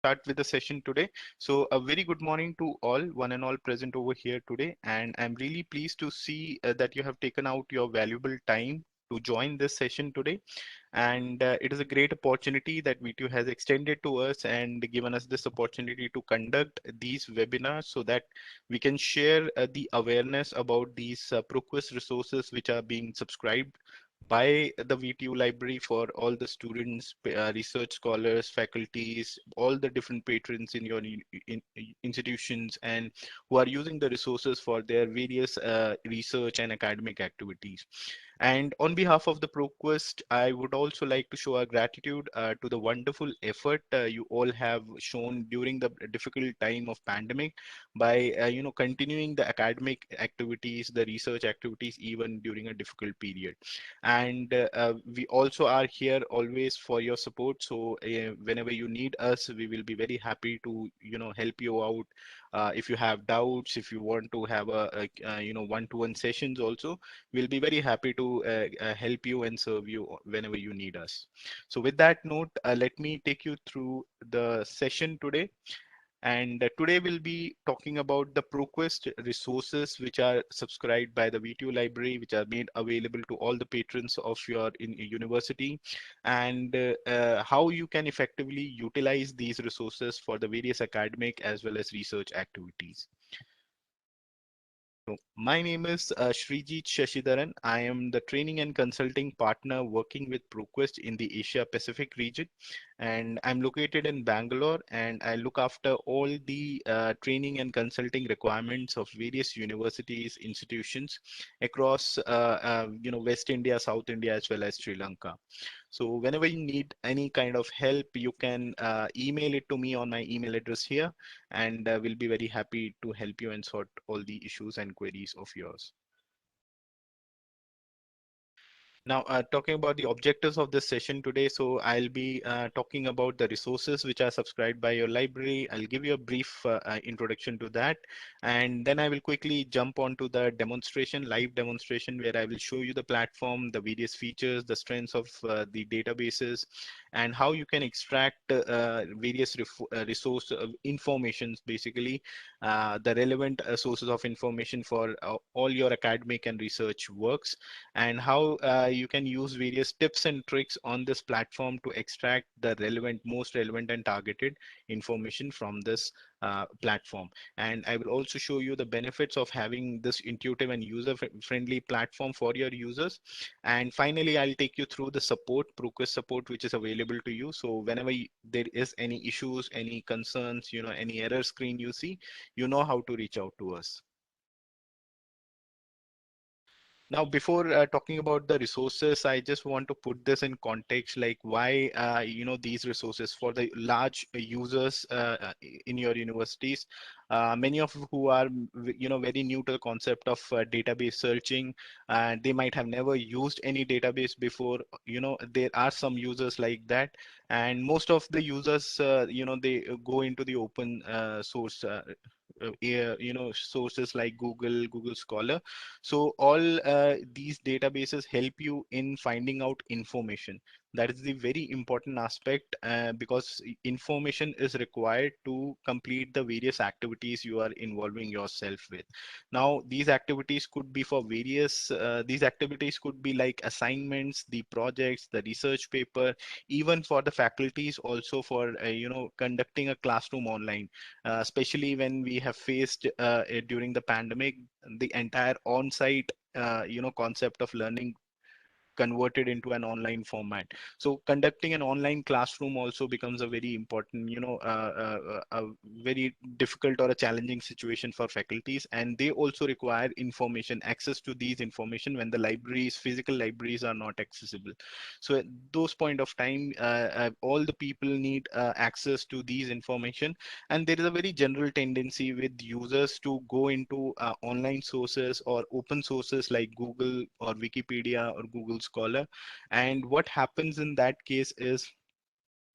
start with the session today. So a very good morning to all, one and all present over here today. And I'm really pleased to see that you have taken out your valuable time to join this session today. And it is a great opportunity that VTU has extended to us and given us this opportunity to conduct these webinars so that we can share the awareness about these ProQuest resources which are being subscribed by the VTU library for all the students, research scholars, faculties, all the different patrons in your institutions and who are using the resources for their various research and academic activities. And on behalf of the ProQuest, I would also like to show our gratitude to the wonderful effort you all have shown during the difficult time of pandemic by continuing the academic activities, the research activities, even during a difficult period. And we also are here always for your support. So whenever you need us, we will be very happy to help you out. If you have doubts, if you want to have a one-to-one sessions also, we'll be very happy to help you and serve you whenever you need us. So with that note, let me take you through the session today. And today we'll be talking about the ProQuest resources which are subscribed by the VTU library, which are made available to all the patrons of your university, and how you can effectively utilize these resources for the various academic as well as research activities. My name is Srijit Shashidharan. I am the training and consulting partner working with ProQuest in the Asia Pacific region. And I'm located in Bangalore and I look after all the training and consulting requirements of various universities, institutions across West India, South India, as well as Sri Lanka. So whenever you need any kind of help, you can email it to me on my email address here, and we'll be very happy to help you and sort all the issues and queries of yours. Now, talking about the objectives of this session today, so I'll be talking about the resources which are subscribed by your library. I'll give you a brief introduction to that, and then I will quickly jump onto the demonstration, live demonstration, where I will show you the platform, the various features, the strengths of the databases, and how you can extract various resource informations, basically the relevant sources of information for all your academic and research works, and how you can use various tips and tricks on this platform to extract the most relevant and targeted information from this platform. And I will also show you the benefits of having this intuitive and user-friendly platform for your users. And finally, I'll take you through the support, ProQuest support, which is available to you. So whenever there is any issues, any concerns, any error screen you see, you know how to reach out to us. Now, before talking about the resources, I just want to put this in context, like why, these resources for the large users in your universities, many of who are, very new to the concept of database searching, they might have never used any database before. There are some users like that, and most of the users, they go into the open source sources like Google Scholar. So all these databases help you in finding out information. That is the very important aspect because information is required to complete the various activities you are involving yourself with. Now, these activities could be for various, these activities could be like assignments, the projects, the research paper, even for the faculties also for, conducting a classroom online, especially when we have faced during the pandemic, the entire on-site concept of learning converted into an online format. So conducting an online classroom also becomes a very important, a very difficult or a challenging situation for faculties, and they also require information, access to these information when the physical libraries are not accessible. So at those point of time, all the people need access to these information, and there is a very general tendency with users to go into online sources or open sources like Google or Wikipedia or Google Scholar. And what happens in that case is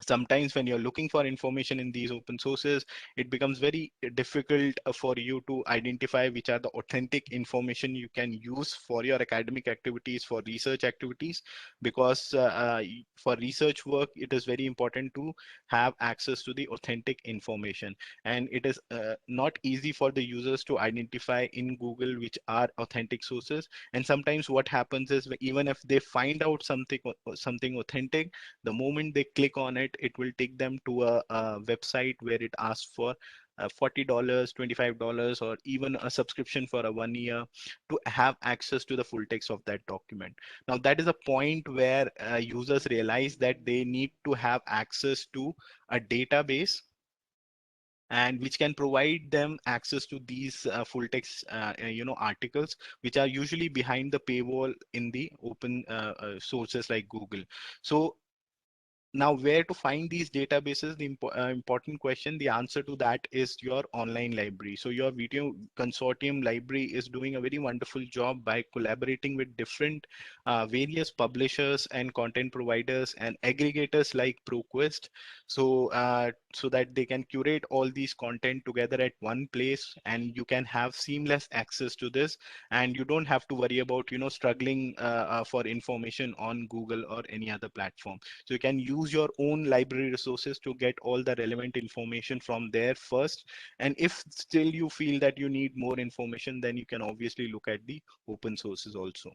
Sometimes when you're looking for information in these open sources, it becomes very difficult for you to identify which are the authentic information you can use for your academic activities, for research activities, because for research work it is very important to have access to the authentic information, and it is not easy for the users to identify in Google which are authentic sources. And sometimes what happens is, even if they find out something authentic, the moment they click on it, it will take them to a website where it asks for $40, $25, or even a subscription for a 1 year to have access to the full text of that document. Now, that is a point where users realize that they need to have access to a database, and which can provide them access to these full text articles, which are usually behind the paywall in the open sources like Google. So now, where to find these databases? The important question, the answer to that is your online library. So your video consortium library is doing a very wonderful job by collaborating with different various publishers and content providers and aggregators like ProQuest. So that they can curate all these content together at one place, and you can have seamless access to this, and you don't have to worry about struggling for information on Google or any other platform. So you can use your own library resources to get all the relevant information from there first. And if still you feel that you need more information, then you can obviously look at the open sources also.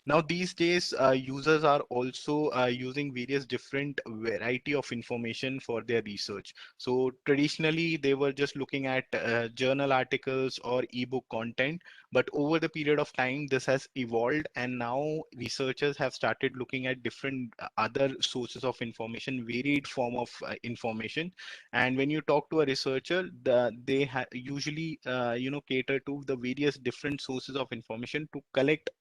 Now, these days, users are also using various different variety of information for their research. So traditionally, they were just looking at journal articles or ebook content, but over the period of time, this has evolved, and now researchers have started looking at different other sources of information, varied form of information. And when you talk to a researcher, they usually cater to the various different sources of information to collect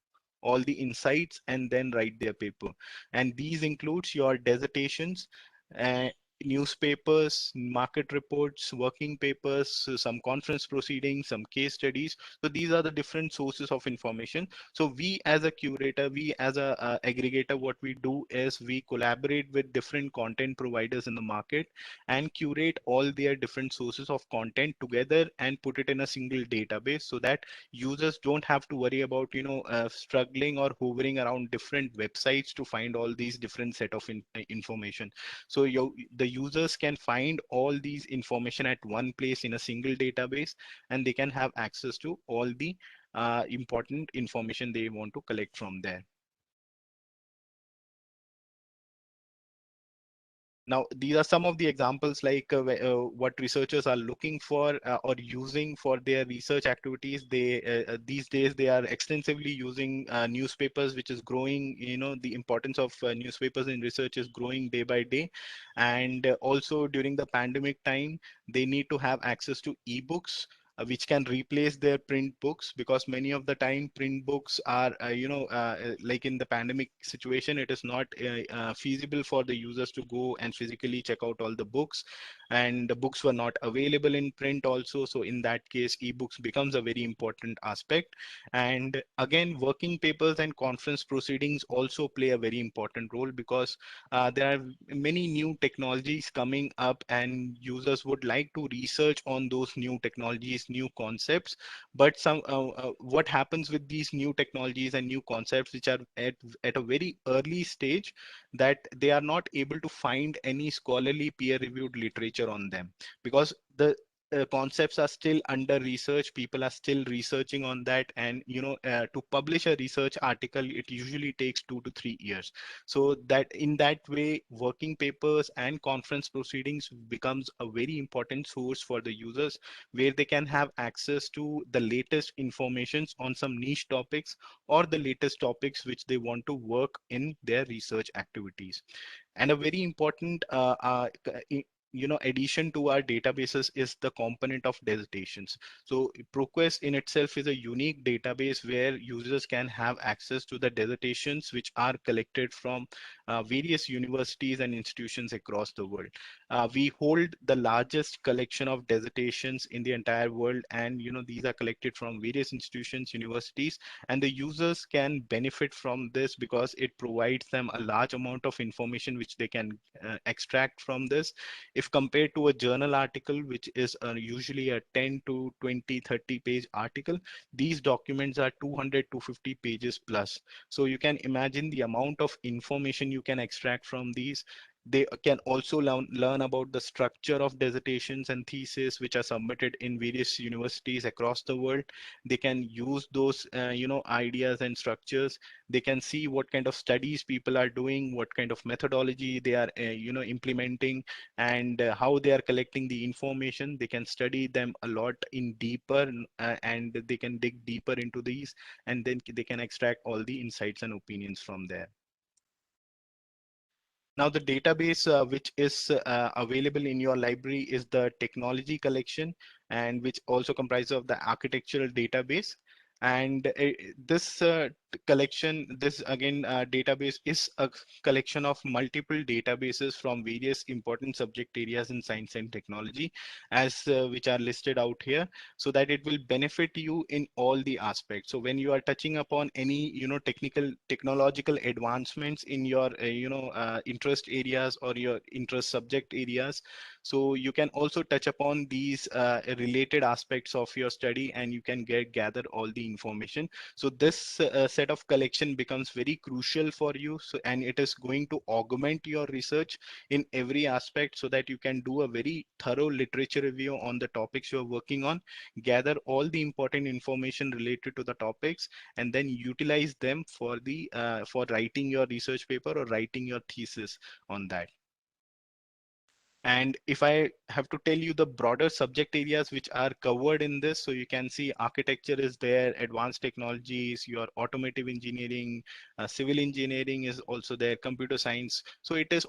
all the insights and then write their paper. And these includes your dissertations, uh, newspapers, market reports, working papers, some conference proceedings, some case studies. So these are the different sources of information. So we as a curator, we as a aggregator, what we do is we collaborate with different content providers in the market and curate all their different sources of content together and put it in a single database, so that users don't have to worry about struggling or hovering around different websites to find all these different set of information. So the users can find all these information at one place in a single database, and they can have access to all the important information they want to collect from there. Now, these are some of the examples, like what researchers are looking for or using for their research activities. They these days they are extensively using newspapers, which is growing. The importance of newspapers in research is growing day by day, and also during the pandemic time, they need to have access to ebooks, which can replace their print books, because many of the time print books are like in the pandemic situation, it is not feasible for the users to go and physically check out all the books, and the books were not available in print also. So in that case, ebooks becomes a very important aspect. And again, working papers and conference proceedings also play a very important role, because there are many new technologies coming up, and users would like to research on those new technologies, new concepts. But what happens with these new technologies and new concepts, which are at a very early stage, that they are not able to find any scholarly peer-reviewed literature on them, because the concepts are still under research. People are still researching on that, and to publish a research article, it usually takes 2 to 3 years. So that in that way, working papers and conference proceedings becomes a very important source for the users, where they can have access to the latest informations on some niche topics, or the latest topics which they want to work in their research activities. And a very important addition to our databases is the component of dissertations. So ProQuest in itself is a unique database where users can have access to the dissertations which are collected from various universities and institutions across the world. We hold the largest collection of dissertations in the entire world, and these are collected from various institutions, universities, and the users can benefit from this because it provides them a large amount of information which they can extract from this. If compared to a journal article, which is usually a 10 to 20, 30 page article, these documents are 200 to 50 pages plus. So you can imagine the amount of information you can extract from these. They can also learn about the structure of dissertations and theses which are submitted in various universities across the world. They can use those ideas and structures. They can see what kind of studies people are doing, what kind of methodology they are implementing, and how they are collecting the information. They can study them a lot in deeper, and they can dig deeper into these, and then they can extract all the insights and opinions from there. Now, the database which is available in your library is the technology collection, and which also comprises of the architectural database. And this collection, this again database is a collection of multiple databases from various important subject areas in science and technology, as which are listed out here, so that it will benefit you in all the aspects. So when you are touching upon any technological advancements in your interest areas or your interest subject areas, so you can also touch upon these related aspects of your study, and you can gather all the information. So this set of collection becomes very crucial for you, so and it is going to augment your research in every aspect, so that you can do a very thorough literature review on the topics you're working on, gather all the important information related to the topics, and then utilize them for the for writing your research paper or writing your thesis on that. And if I have to tell you the broader subject areas which are covered in this, so you can see architecture is there, advanced technologies, your automotive engineering, civil engineering is also there, computer science. So it is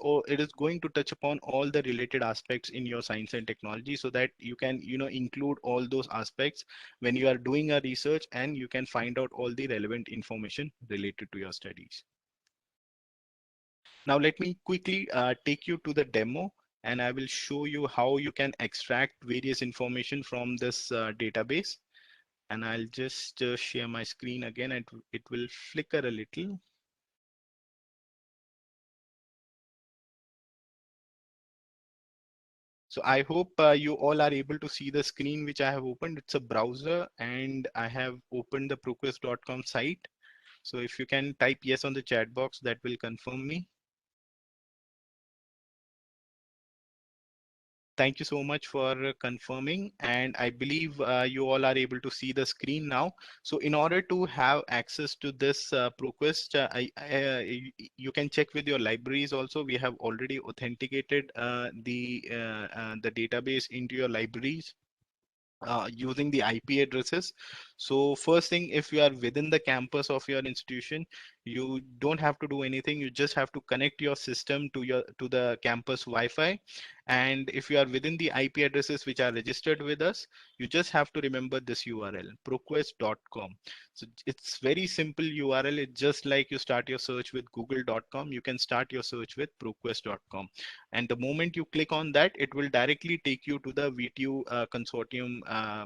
going to touch upon all the related aspects in your science and technology, so that you can include all those aspects when you are doing a research, and you can find out all the relevant information related to your studies. Now let me quickly take you to the demo, and I will show you how you can extract various information from this database. And I'll just share my screen again, and it will flicker a little. So I hope you all are able to see the screen which I have opened. It's a browser, and I have opened the ProQuest.com site. So if you can type yes on the chat box, that will confirm me. Thank you so much for confirming, and I believe you all are able to see the screen now. So in order to have access to this ProQuest, you can check with your libraries also. We have already authenticated the database into your libraries using the IP addresses. So first thing, if you are within the campus of your institution, you don't have to do anything. You just have to connect your system to the campus Wi-Fi. And if you are within the IP addresses which are registered with us, you just have to remember this URL, proquest.com. So it's very simple URL. It's just like you start your search with google.com, you can start your search with proquest.com. And the moment you click on that, it will directly take you to the VTU consortium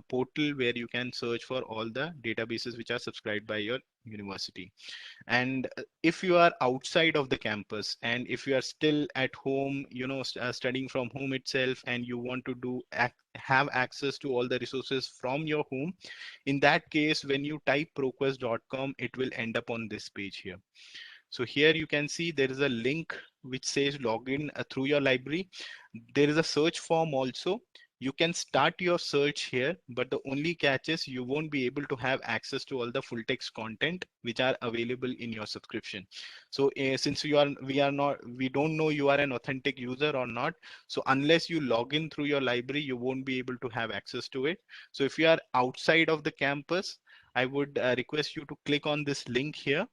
portal, where you can search for all the databases which are subscribed by your university. And if you are outside of the campus, and if you are still at home, studying from home itself, and you want to have access to all the resources from your home, in that case, when you type proquest.com, it will end up on this page here. So here you can see there is a link which says login through your library. There is a search form also. You can start your search here, but the only catch is you won't be able to have access to all the full text content which are available in your subscription. So since we don't know you are an authentic user or not. So unless you log in through your library, you won't be able to have access to it. So if you are outside of the campus, I would request you to click on this link here.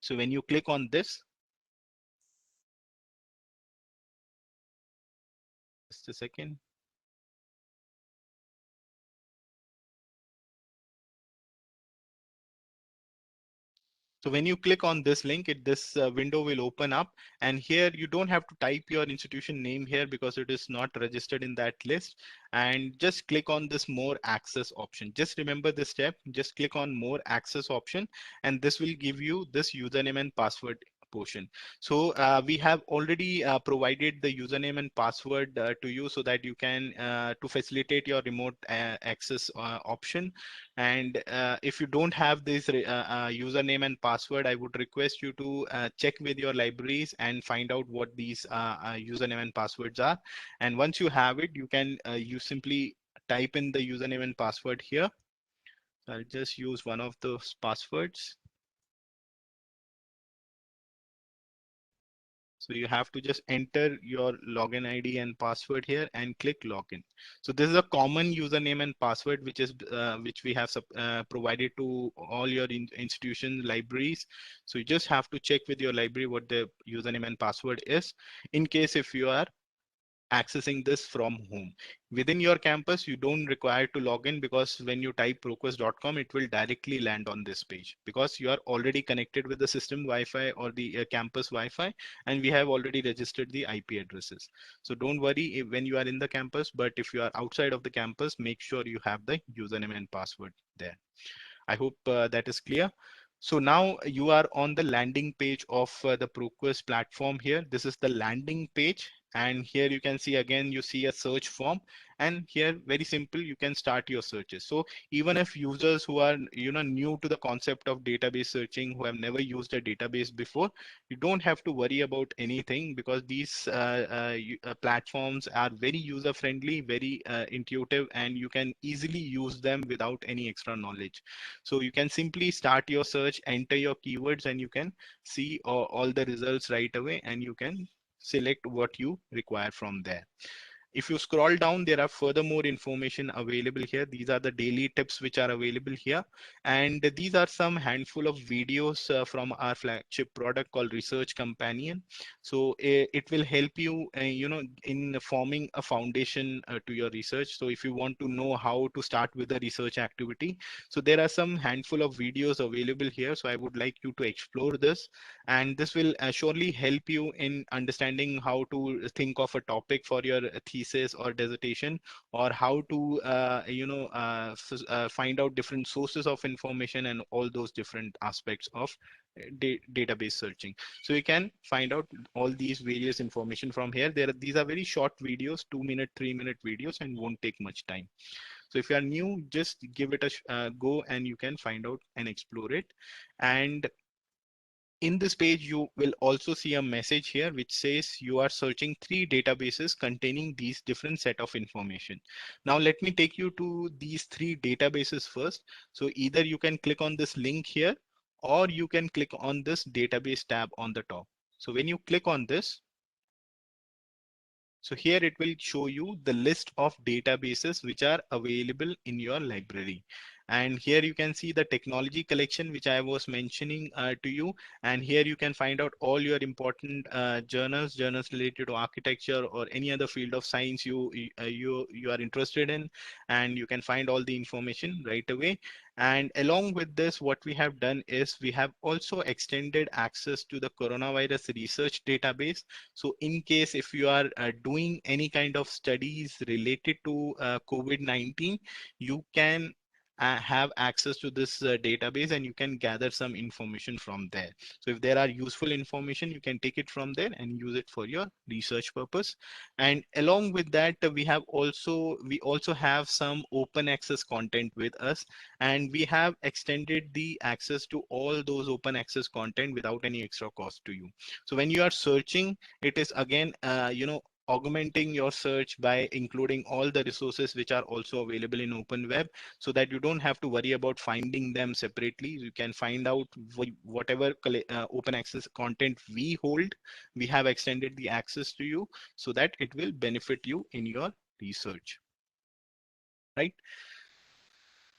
So when you click on this, Just a second. So when you click on this link, this window will open up, and here you don't have to type your institution name here because it is not registered in that list. And just click on this more access option. Just remember this step, just click on more access option, and this will give you this username and password portion. So we have already provided the username and password to you so that you can to facilitate your remote access option. And if you don't have this username and password, I would request you to check with your libraries and find out what these username and passwords are. And once you have it, you simply type in the username and password here. So I'll just use one of those passwords. So you have to just enter your login ID and password here and click login. So this is a common username and password which we have provided to all your institution libraries. So you just have to check with your library what the username and password is. In case if you are accessing this from home. Within your campus, you don't require to log in, because when you type proquest.com, it will directly land on this page because you are already connected with the system Wi-Fi or the campus Wi-Fi, and we have already registered the IP addresses. So don't worry when you are in the campus, but if you are outside of the campus, make sure you have the username and password there. I hope that is clear. So now you are on the landing page of the ProQuest platform here. This is the landing page. And here you can see again, you see a search form, and here very simple, you can start your searches. So even if users who are new to the concept of database searching, who have never used a database before, you don't have to worry about anything, because these platforms are very user friendly, very intuitive, and you can easily use them without any extra knowledge. So you can simply start your search, enter your keywords, and you can see all the results right away, and you can select what you require from there. If you scroll down, there are further more information available here. These are the daily tips which are available here. And these are some handful of videos from our flagship product called Research Companion. So it will help you, in forming a foundation to your research. So if you want to know how to start with a research activity, so there are some handful of videos available here. So I would like you to explore this, and this will surely help you in understanding how to think of a topic for your thesis or dissertation, or how to find out different sources of information and all those different aspects of database searching. So you can find out all these various information from here. These are very short videos, 2 minute 3 minute videos, and won't take much time. So if you are new, just give it a go, and you can find out and explore it. And in this page, you will also see a message here which says you are searching 3 databases containing these different set of information. Now let me take you to these 3 databases first. So either you can click on this link here, or you can click on this database tab on the top. So when you click on this, so here it will show you the list of databases which are available in your library. And here you can see the technology collection, which I was mentioning to you. And here you can find out all your important journals related to architecture or any other field of science you are interested in. And you can find all the information right away. And along with this, what we have done is we have also extended access to the coronavirus research database. So in case if you are doing any kind of studies related to COVID-19, you can have access to this database, and you can gather some information from there. So if there are useful information, you can take it from there and use it for your research purpose. And along with that, we also have some open access content with us, and we have extended the access to all those open access content without any extra cost to you. So when you are searching, it is again augmenting your search by including all the resources which are also available in open web, so that you don't have to worry about finding them separately. You can find out whatever open access content we hold, we have extended the access to you, so that it will benefit you in your research, right?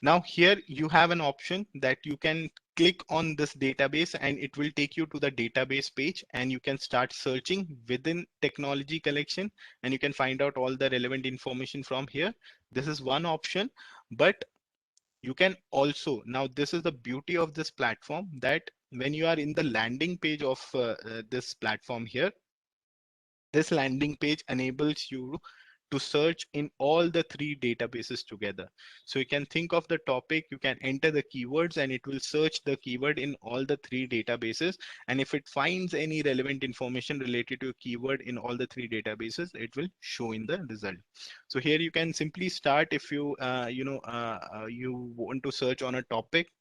Now here you have an option that you can click on this database and it will take you to the database page, and you can start searching within technology collection, and you can find out all the relevant information from here. This is one option, but you can also, now this is the beauty of this platform, that when you are in the landing page of this platform here, this landing page enables you to search in all the three databases together. So you can think of the topic, you can enter the keywords, and it will search the keyword in all the three databases. And if it finds any relevant information related to a keyword in all the three databases, it will show in the result. So here you can simply start if you, you want to search on a topic.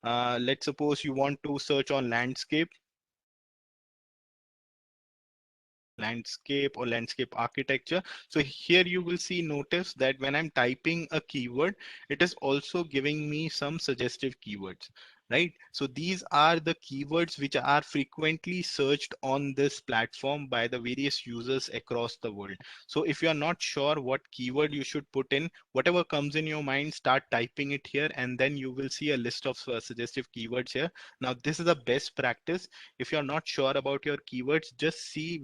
Let's suppose you want to search on landscape or landscape architecture. So here you will see, notice that when I'm typing a keyword, it is also giving me some suggestive keywords, right? So these are the keywords which are frequently searched on this platform by the various users across the world. So if you are not sure what keyword you should put in, whatever comes in your mind, start typing it here, and then you will see a list of suggestive keywords here. Now this is a best practice. If you're not sure about your keywords, just see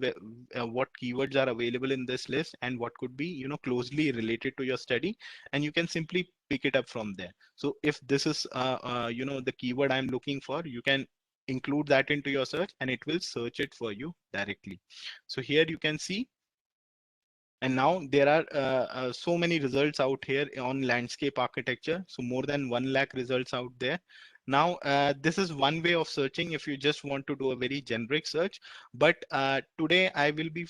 what keywords are available in this list and what could be, closely related to your study, and you can simply pick it up from there. So if this is the keyword I'm looking for, you can include that into your search and it will search it for you directly. So here you can see, and now there are so many results out here on landscape architecture. So more than 1 lakh results out there. Now, this is one way of searching if you just want to do a very generic search. But today I will be,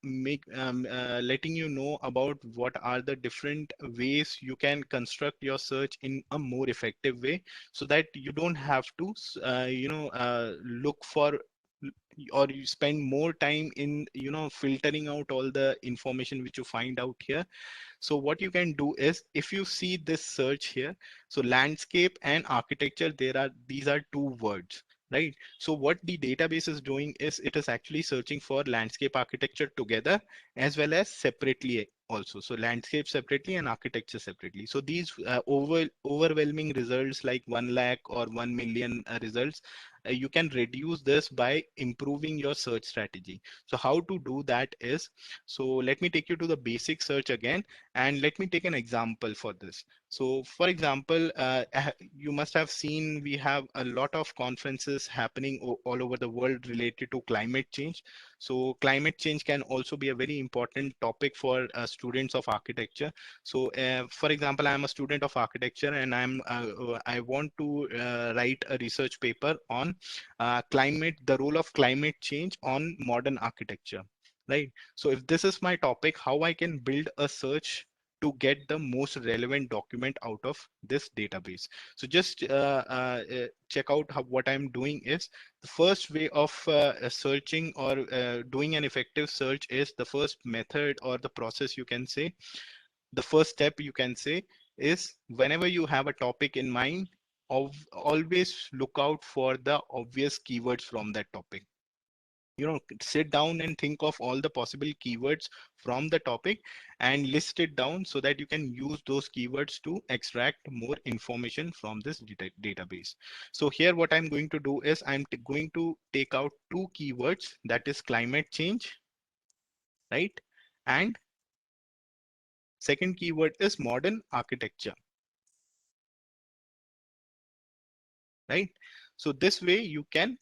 letting you know about what are the different ways you can construct your search in a more effective way, so that you don't have to, look for, or you spend more time in, filtering out all the information which you find out here. So what you can do is, if you see this search here, so landscape and architecture, these are two words, right? So what the database is doing is it is actually searching for landscape architecture together as well as separately also. So landscape separately and architecture separately. So these overwhelming results like 1 lakh or 1 million results, you can reduce this by improving your search strategy. So how to do that is, so let me take you to the basic search again, and let me take an example for this. So for example, you must have seen we have a lot of conferences happening all over the world related to climate change. So climate change can also be a very important topic for students of architecture. So for example, I'm a student of architecture and I want to write a research paper on the role of climate change on modern architecture, right? So if this is my topic, how I can build a search to get the most relevant document out of this database. So just check out what I'm doing is, the first way of searching or doing an effective search is, the first method or the process you can say, the first step you can say is, whenever you have a topic in mind, always look out for the obvious keywords from that topic. Sit down and think of all the possible keywords from the topic and list it down, so that you can use those keywords to extract more information from this database. So here what I'm going to do is, going to take out two keywords, that is climate change, right? And second keyword is modern architecture, right? So this way you can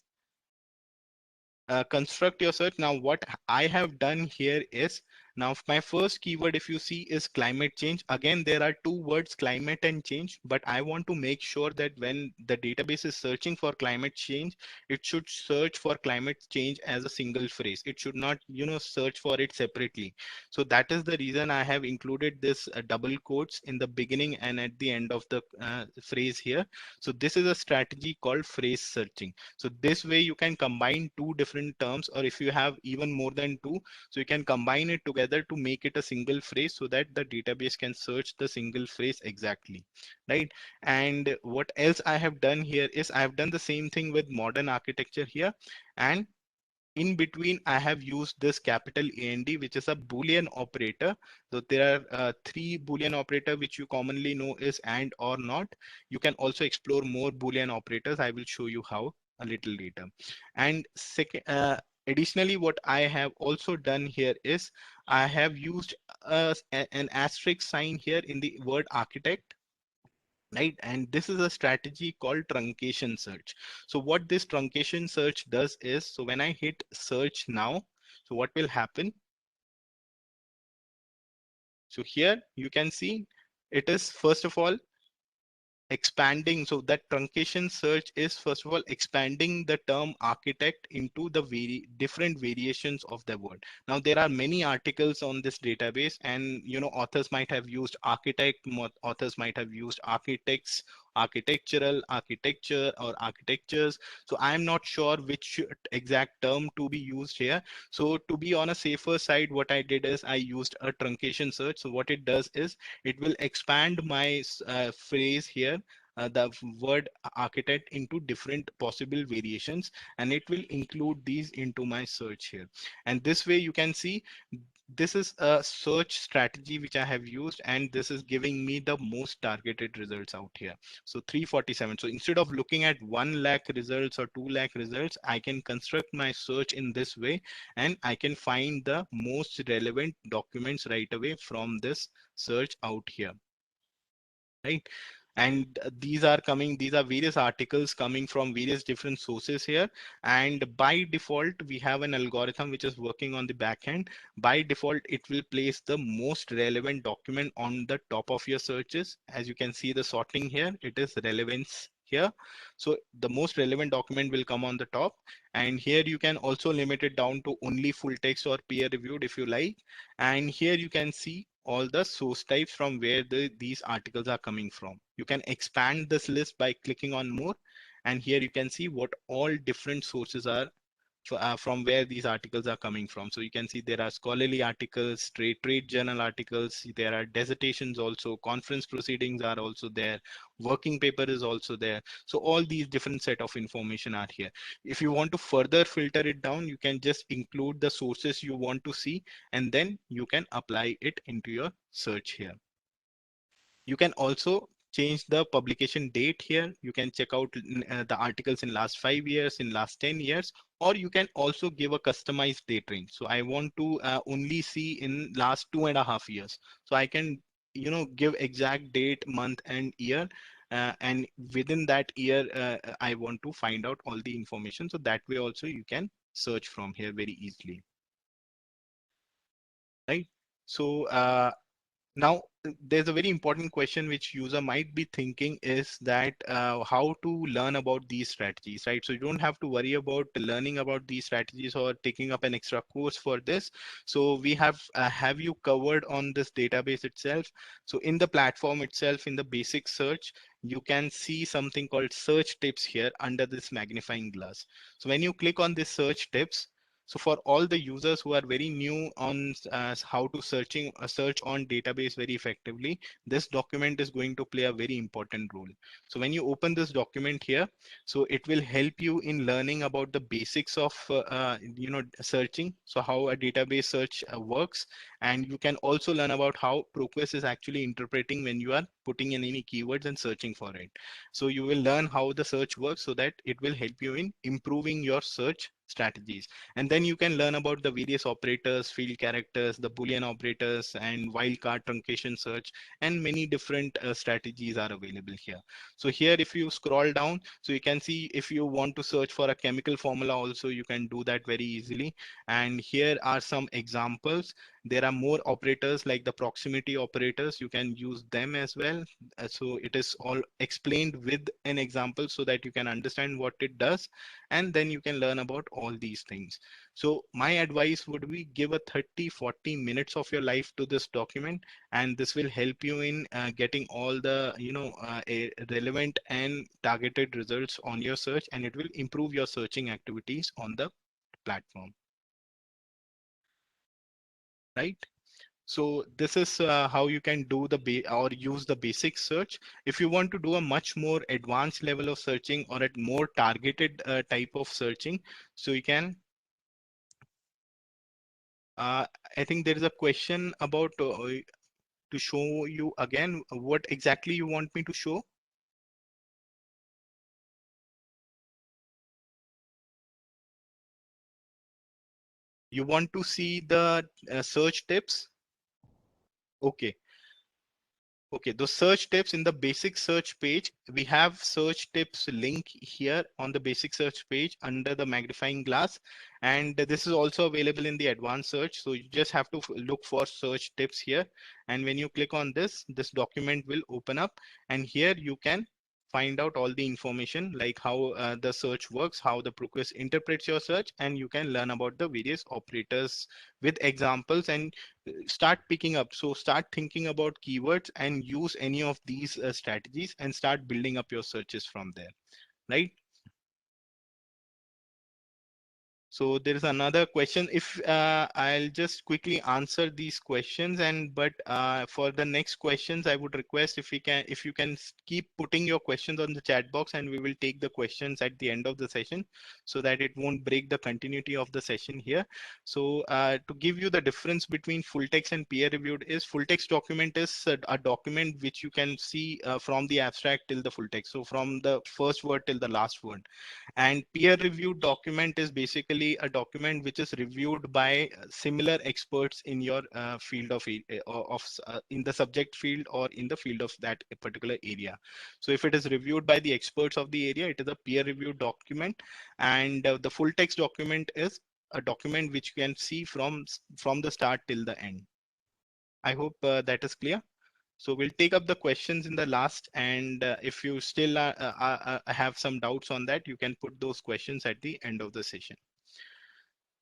construct your search. Now what I have done here is, now my first keyword, if you see, is climate change. Again, there are two words, climate and change, but I want to make sure that when the database is searching for climate change, it should search for climate change as a single phrase. It should not, search for it separately. So that is the reason I have included this double quotes in the beginning and at the end of the phrase here. So this is a strategy called phrase searching. So this way you can combine two different terms, or if you have even more than two, so you can combine it together to make it a single phrase, so that the database can search the single phrase exactly, right? And what else I have done here is, I have done the same thing with modern architecture here. And in between, I have used this capital AND, which is a Boolean operator. So there are three Boolean operator, which you commonly know is and or not. You can also explore more Boolean operators. I will show you how a little later. And second, additionally, what I have also done here is I have used an asterisk sign here in the word architect, right? And this is a strategy called truncation search. So what this truncation search does is, so when I hit search now, so what will happen? So here you can see it is first of all expanding. So that truncation search is first of all expanding the term architect into the different variations of the word. Now there are many articles on this database, and authors might have used architect, authors might have used architects, architectural, architecture, or architectures. So I'm not sure which exact term to be used here. So to be on a safer side, what I did is I used a truncation search. So what it does is it will expand my phrase here, the word architect, into different possible variations, and it will include these into my search here. And this way you can see this is a search strategy which I have used, and this is giving me the most targeted results out here. So 347. So instead of looking at 1 lakh results or 2 lakh results, I can construct my search in this way, and I can find the most relevant documents right away from this search out here, right? And these are various articles coming from various different sources here. And by default, we have an algorithm which is working on the back end. By default, it will place the most relevant document on the top of your searches. As you can see the sorting here, it is relevance here. So the most relevant document will come on the top. And here you can also limit it down to only full text or peer reviewed if you like. And here you can see all the source types from where these articles are coming from. You can expand this list by clicking on more. And here you can see what all different sources are from where these articles are coming from. So you can see there are scholarly articles, trade journal articles, there are dissertations also, conference proceedings are also there, working paper is also there. So all these different set of information are here. If you want to further filter it down, you can just include the sources you want to see, and then you can apply it into your search here. You can also change the publication date here. You can check out the articles in last 5 years, in last 10 years, or you can also give a customized date range. So I want to only see in last 2.5 years. So I can, give exact date, month, and year. And within that year, I want to find out all the information. So that way also you can search from here very easily, right? So now, there's a very important question which user might be thinking is that how to learn about these strategies, right? So you don't have to worry about learning about these strategies or taking up an extra course for this. So we have you covered on this database itself. So in the platform itself, in the basic search, you can see something called search tips here under this magnifying glass. So when you click on this search tips, so for all the users who are very new on how to search on database very effectively, this document is going to play a very important role. So when you open this document here, so it will help you in learning about the basics of searching. So how a database search works, and you can also learn about how ProQuest is actually interpreting when you are putting in any keywords and searching for it. So you will learn how the search works so that it will help you in improving your search strategies. And then you can learn about the various operators, field characters, the Boolean operators, and wildcard truncation search, and many different strategies are available here. So here, if you scroll down, so you can see if you want to search for a chemical formula also, you can do that very easily. And here are some examples. There are more operators like the proximity operators. You can use them as well. So it is all explained with an example so that you can understand what it does, and then you can learn about all these things. So my advice would be give a 30-40 minutes of your life to this document, and this will help you in getting all the relevant and targeted results on your search, and it will improve your searching activities on the platform, right? So this is how you can do or use the basic search. If you want to do a much more advanced level of searching or a more targeted type of searching, so you can Uh, I think there is a question about to show you again. What exactly you want me to show? You want to see the search tips? Okay. Okay, those search tips in the basic search page, we have search tips link here on the basic search page under the magnifying glass. And this is also available in the advanced search. So you just have to look for search tips here. And when you click on this document will open up, and here you can find out all the information like how the search works, how the Proquest interprets your search, and you can learn about the various operators with examples and start picking up. So start thinking about keywords and use any of these strategies and start building up your searches from there, right? So there is another question. If I'll just quickly answer these questions, and but for the next questions, I would request if you can keep putting your questions on the chat box, and we will take the questions at the end of the session, so that it won't break the continuity of the session here. So to give you the difference between full text and peer reviewed is full text document is a document which you can see from the abstract till the full text. So from the first word till the last word. And peer reviewed document is basically a document which is reviewed by similar experts in your field of in the subject field or in the field of that particular area. So if it is reviewed by the experts of the area, it is a peer reviewed document. And the full text document is a document which you can see from the start till the end. I hope that is clear. So we'll take up the questions in the last, and if you still have some doubts on that, you can put those questions at the end of the session.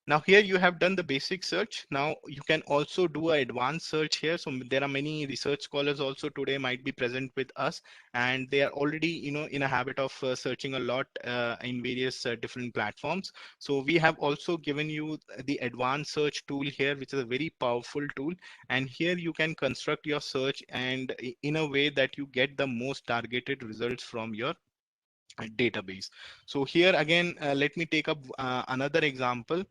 Now here you have done the basic search. Now you can also do an advanced search here. So there are many research scholars also today might be present with us, and they are already in a habit of searching a lot in various different platforms. So we have also given you the advanced search tool here, which is a very powerful tool. And here you can construct your search and in a way that you get the most targeted results from your database. So here again, let me take up another example.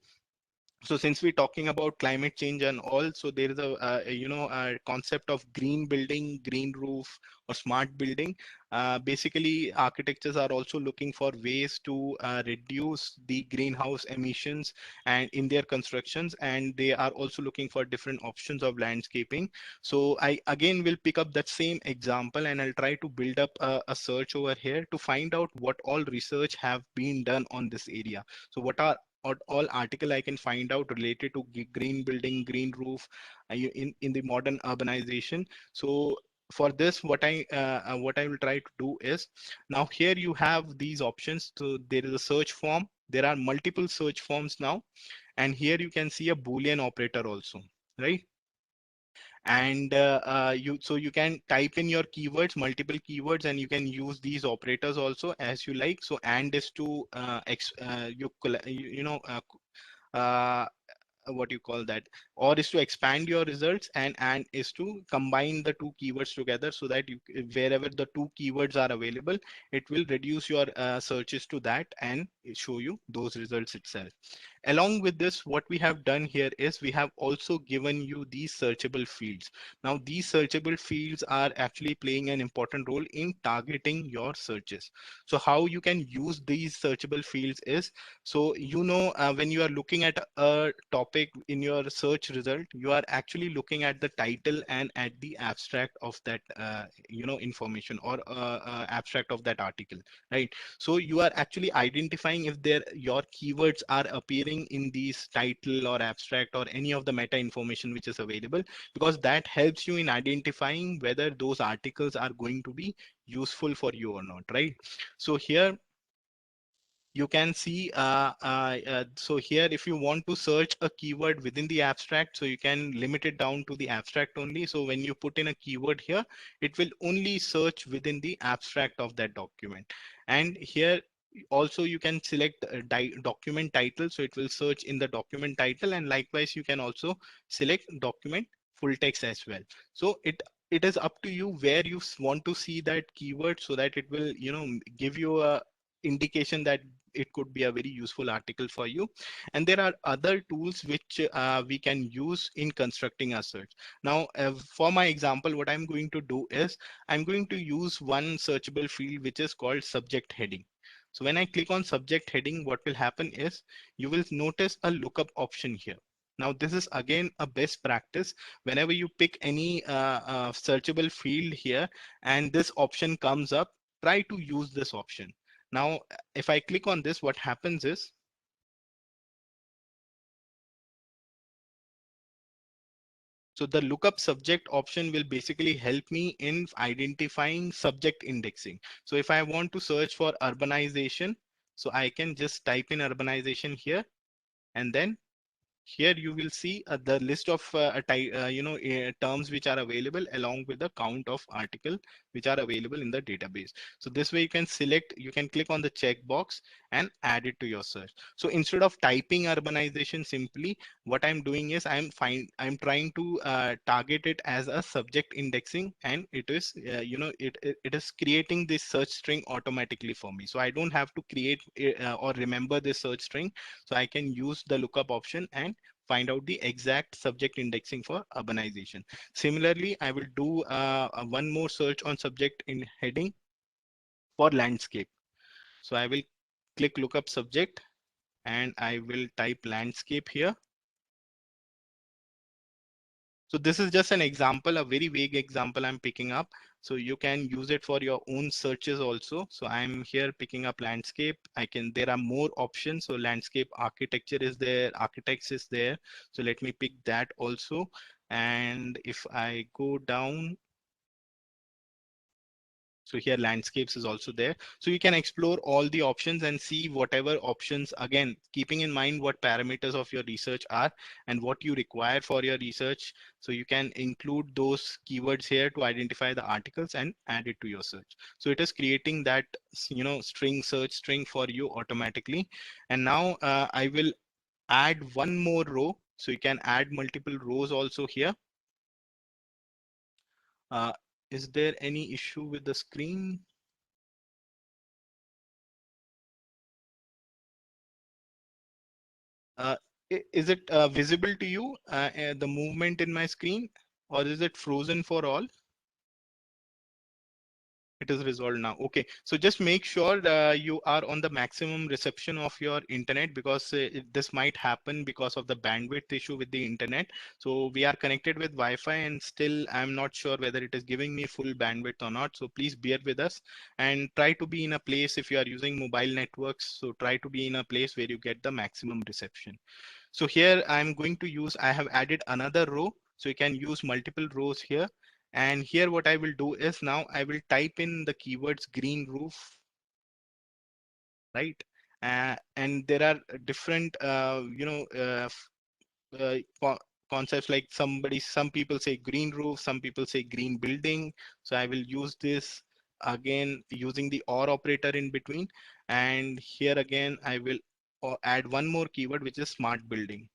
So since we're talking about climate change and all, so there is a concept of green building, green roof, or smart building. Basically architectures are also looking for ways to reduce the greenhouse emissions and in their constructions, and they are also looking for different options of landscaping. So I again will pick up that same example, and I'll try to build up a search over here to find out what all research have been done on this area. So what are all article I can find out related to green building, green roof in the modern urbanization. So for this, what I will try to do is, now here you have these options. So there is a search form. There are multiple search forms now, and here you can see a Boolean operator also, right? And you can type in your keywords, multiple keywords, and you can use these operators also as you like. So and is to uh, what you call that, or is to expand your results, and is to combine the two keywords together, so that you, wherever the two keywords are available, it will reduce your searches to that and show you those results itself. Along with this, what we have done here is we have also given you these searchable fields. Now these searchable fields are actually playing an important role in targeting your searches. So how you can use these searchable fields is, so when you are looking at a topic in your search result, you are actually looking at the title and at the abstract of that information, or abstract of that article, right? So you are actually identifying if your keywords are appearing in these title or abstract or any of the meta information which is available, because that helps you in identifying whether those articles are going to be useful for you or not, right? So here you can see so here if you want to search a keyword within the abstract, so you can limit it down to the abstract only. So when you put in a keyword here, it will only search within the abstract of that document. And here also you can select document title, so it will search in the document title, and likewise you can also select document full text as well. So it is up to you where want to see that keyword, so that it will give you a indication that it could be a very useful article for you. And there are other tools which we can use in constructing a search. Now, for my example, what I'm going to do is I'm going to use one searchable field which is called subject heading. So when I click on subject heading, what will happen is you will notice a lookup option here. Now, this is again a best practice. Whenever you pick any searchable field here and this option comes up, try to use this option. Now, if I click on this, what happens is so the lookup subject option will basically help me in identifying subject indexing. So if I want to search for urbanization, so I can just type in urbanization here, and then here you will see the list of terms which are available along with the count of article which are available in the database. So this way you can select, you can click on the checkbox and add it to your search. So instead of typing urbanization simply, what I'm doing is I'm trying to target it as a subject indexing, and it is it is creating this search string automatically for me. So I don't have to create or remember this search string. So I can use the lookup option and find out the exact subject indexing for urbanization. Similarly, I will do one more search on subject in heading for landscape. So I will click lookup subject and I will type landscape here. So this is just an example, a very vague example I'm picking up. So you can use it for your own searches also. So I'm here picking up landscape. There are more options. So landscape architecture is there, architects is there. So let me pick that also. And if I go down, so here landscapes is also there. So you can explore all the options and see whatever options, again, keeping in mind what parameters of your research are and what you require for your research. So you can include those keywords here to identify the articles and add it to your search. So it is creating that, string search string for you automatically. And now I will add one more row. So you can add multiple rows also here. Uh, is there any issue with the screen? Uh, is it visible to you, the movement in my screen, or is it frozen for all? It is resolved now. Okay, so just make sure you are on the maximum reception of your internet, because this might happen because of the bandwidth issue with the internet. So we are connected with Wi-Fi and still I'm not sure whether it is giving me full bandwidth or not. So please bear with us and try to be in a place, if you are using mobile networks, so try to be in a place where you get the maximum reception. So here I'm going to use, I have added another row. So you can use multiple rows here. And here what I will do is now I will type in the keywords green roof, right? And there are different, uh, co- concepts, like some people say green roof, some people say green building. So I will use this again using the or operator in between. And here again, I will add one more keyword, which is smart building.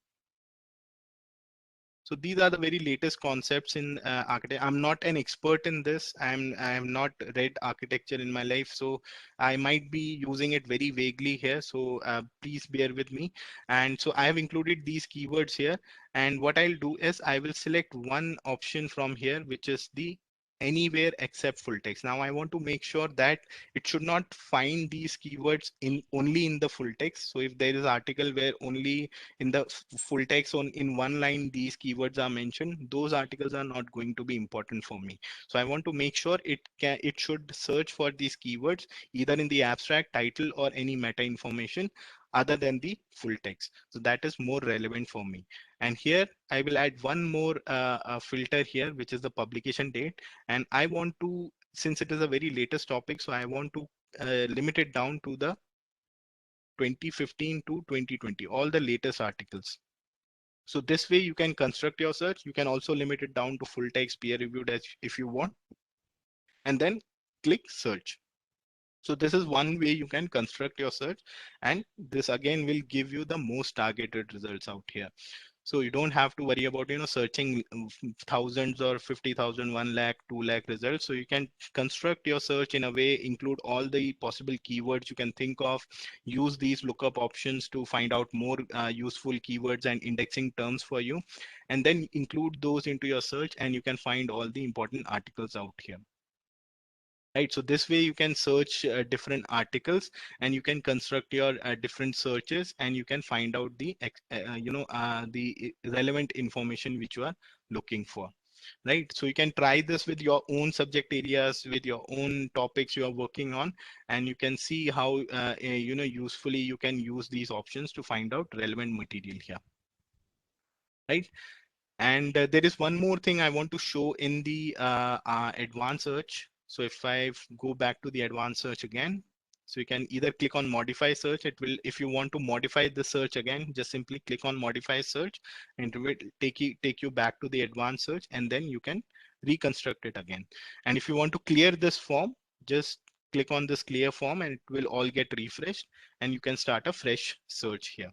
So these are the very latest concepts in architecture. I'm not an expert in this. I have not read architecture in my life, so I might be using it very vaguely here. So please bear with me. And so I have included these keywords here. And what I'll do is I will select one option from here, which is the anywhere except full text. Now I want to make sure that it should not find these keywords in only in the full text. So if there is article where only in the full text on in one line these keywords are mentioned, those articles are not going to be important for me. So I want to make sure it should search for these keywords either in the abstract title or any meta information other than the full text. So that is more relevant for me. And here I will add one more filter here, which is the publication date. And I want to, since it is a very latest topic, so I want to limit it down to the 2015 to 2020, all the latest articles. So this way you can construct your search. You can also limit it down to full text peer reviewed as if you want, and then click search. So this is one way you can construct your search, and this again will give you the most targeted results out here. So you don't have to worry about, searching thousands or 50,000, 1 lakh, 2 lakh results. So you can construct your search in a way, include all the possible keywords you can think of, use these lookup options to find out more useful keywords and indexing terms for you, and then include those into your search, and you can find all the important articles out here. Right, so this way you can search different articles, and you can construct your different searches, and you can find out the relevant information which you are looking for. Right, so you can try this with your own subject areas, with your own topics you are working on, and you can see how usefully you can use these options to find out relevant material here. Right, and there is one more thing I want to show in the advanced search. So if I go back to the advanced search again, so you can either click on modify search. It will, if you want to modify the search again, just simply click on modify search, and it will take you back to the advanced search, and then you can reconstruct it again. And if you want to clear this form, just click on this clear form, and it will all get refreshed, and you can start a fresh search here.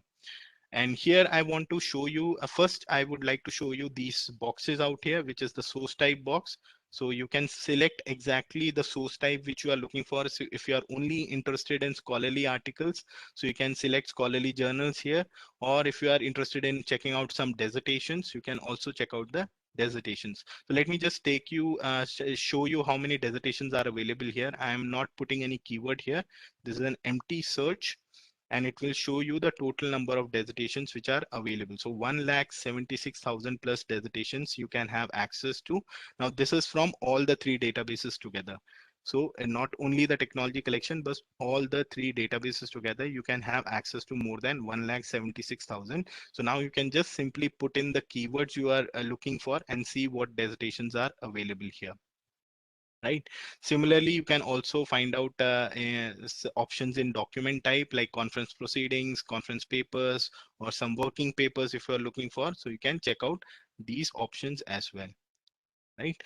And here I want to show you, first I would like to show you these boxes out here, which is the source type box. So you can select exactly the source type which you are looking for. So if you are only interested in scholarly articles, so you can select scholarly journals here. Or if you are interested in checking out some dissertations, you can also check out the dissertations. So let me just take you, show you how many dissertations are available here. I am not putting any keyword here. This is an empty search, and it will show you the total number of dissertations which are available. So 1,76,000 plus dissertations you can have access to. Now this is from all the three databases together. So not only the technology collection, but all the three databases together, you can have access to more than 1,76,000. So now you can just simply put in the keywords you are looking for and see what dissertations are available here. Right. Similarly, you can also find out options in document type like conference proceedings, conference papers, or some working papers if you're looking for. So you can check out these options as well. Right.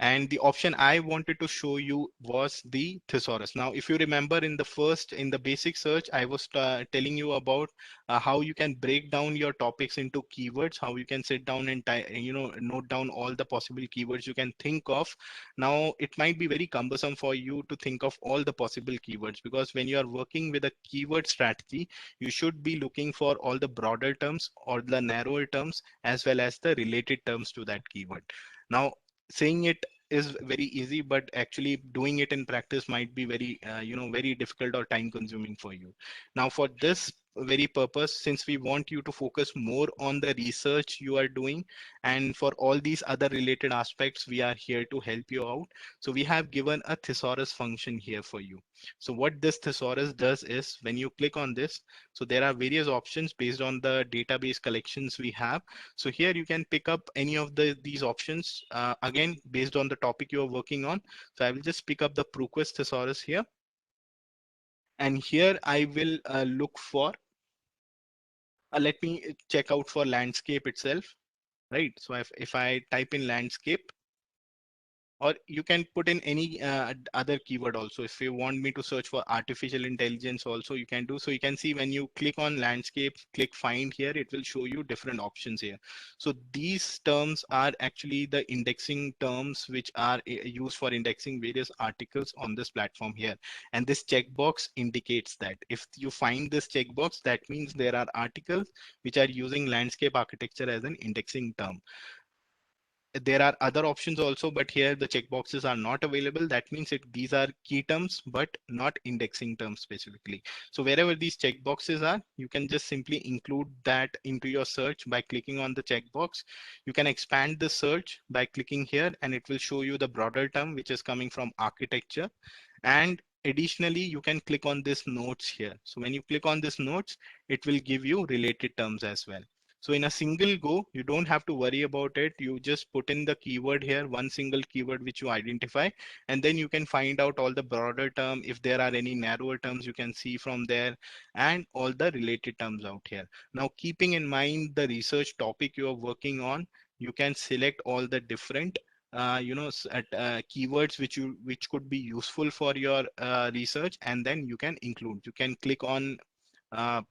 And the option I wanted to show you was the thesaurus. Now, if you remember in the basic search, I was telling you about how you can break down your topics into keywords, how you can sit down and note down all the possible keywords you can think of. Now, it might be very cumbersome for you to think of all the possible keywords, because when you are working with a keyword strategy, you should be looking for all the broader terms or the narrower terms, as well as the related terms to that keyword. Now, saying it is very easy, but actually doing it in practice might be very difficult or time consuming for you. Now for this very purpose, since we want you to focus more on the research you are doing, and for all these other related aspects, we are here to help you out. So we have given a thesaurus function here for you. So what this thesaurus does is, when you click on this, so there are various options based on the database collections we have. So here you can pick up any of these options, again, based on the topic you are working on. So I will just pick up the ProQuest thesaurus here. And here I will look for, let me check out for landscape itself, right? So if I type in landscape, or you can put in any other keyword also. If you want me to search for artificial intelligence also, you can do. So you can see when you click on landscape, click find here, it will show you different options here. So these terms are actually the indexing terms which are used for indexing various articles on this platform here. And this checkbox indicates that if you find this checkbox, that means there are articles which are using landscape architecture as an indexing term. There are other options also, but here the checkboxes are not available. That means these are key terms, but not indexing terms specifically. So wherever these checkboxes are, you can just simply include that into your search by clicking on the checkbox. You can expand the search by clicking here, and it will show you the broader term, which is coming from architecture. And additionally, you can click on this notes here. So when you click on this notes, it will give you related terms as well. So in a single go, you don't have to worry about it. You just put in the keyword here, one single keyword which you identify, and then you can find out all the broader term. If there are any narrower terms, you can see from there, and all the related terms out here. Now, keeping in mind the research topic you are working on, you can select all the different keywords which could be useful for your research, and then you can include. You can click on uh,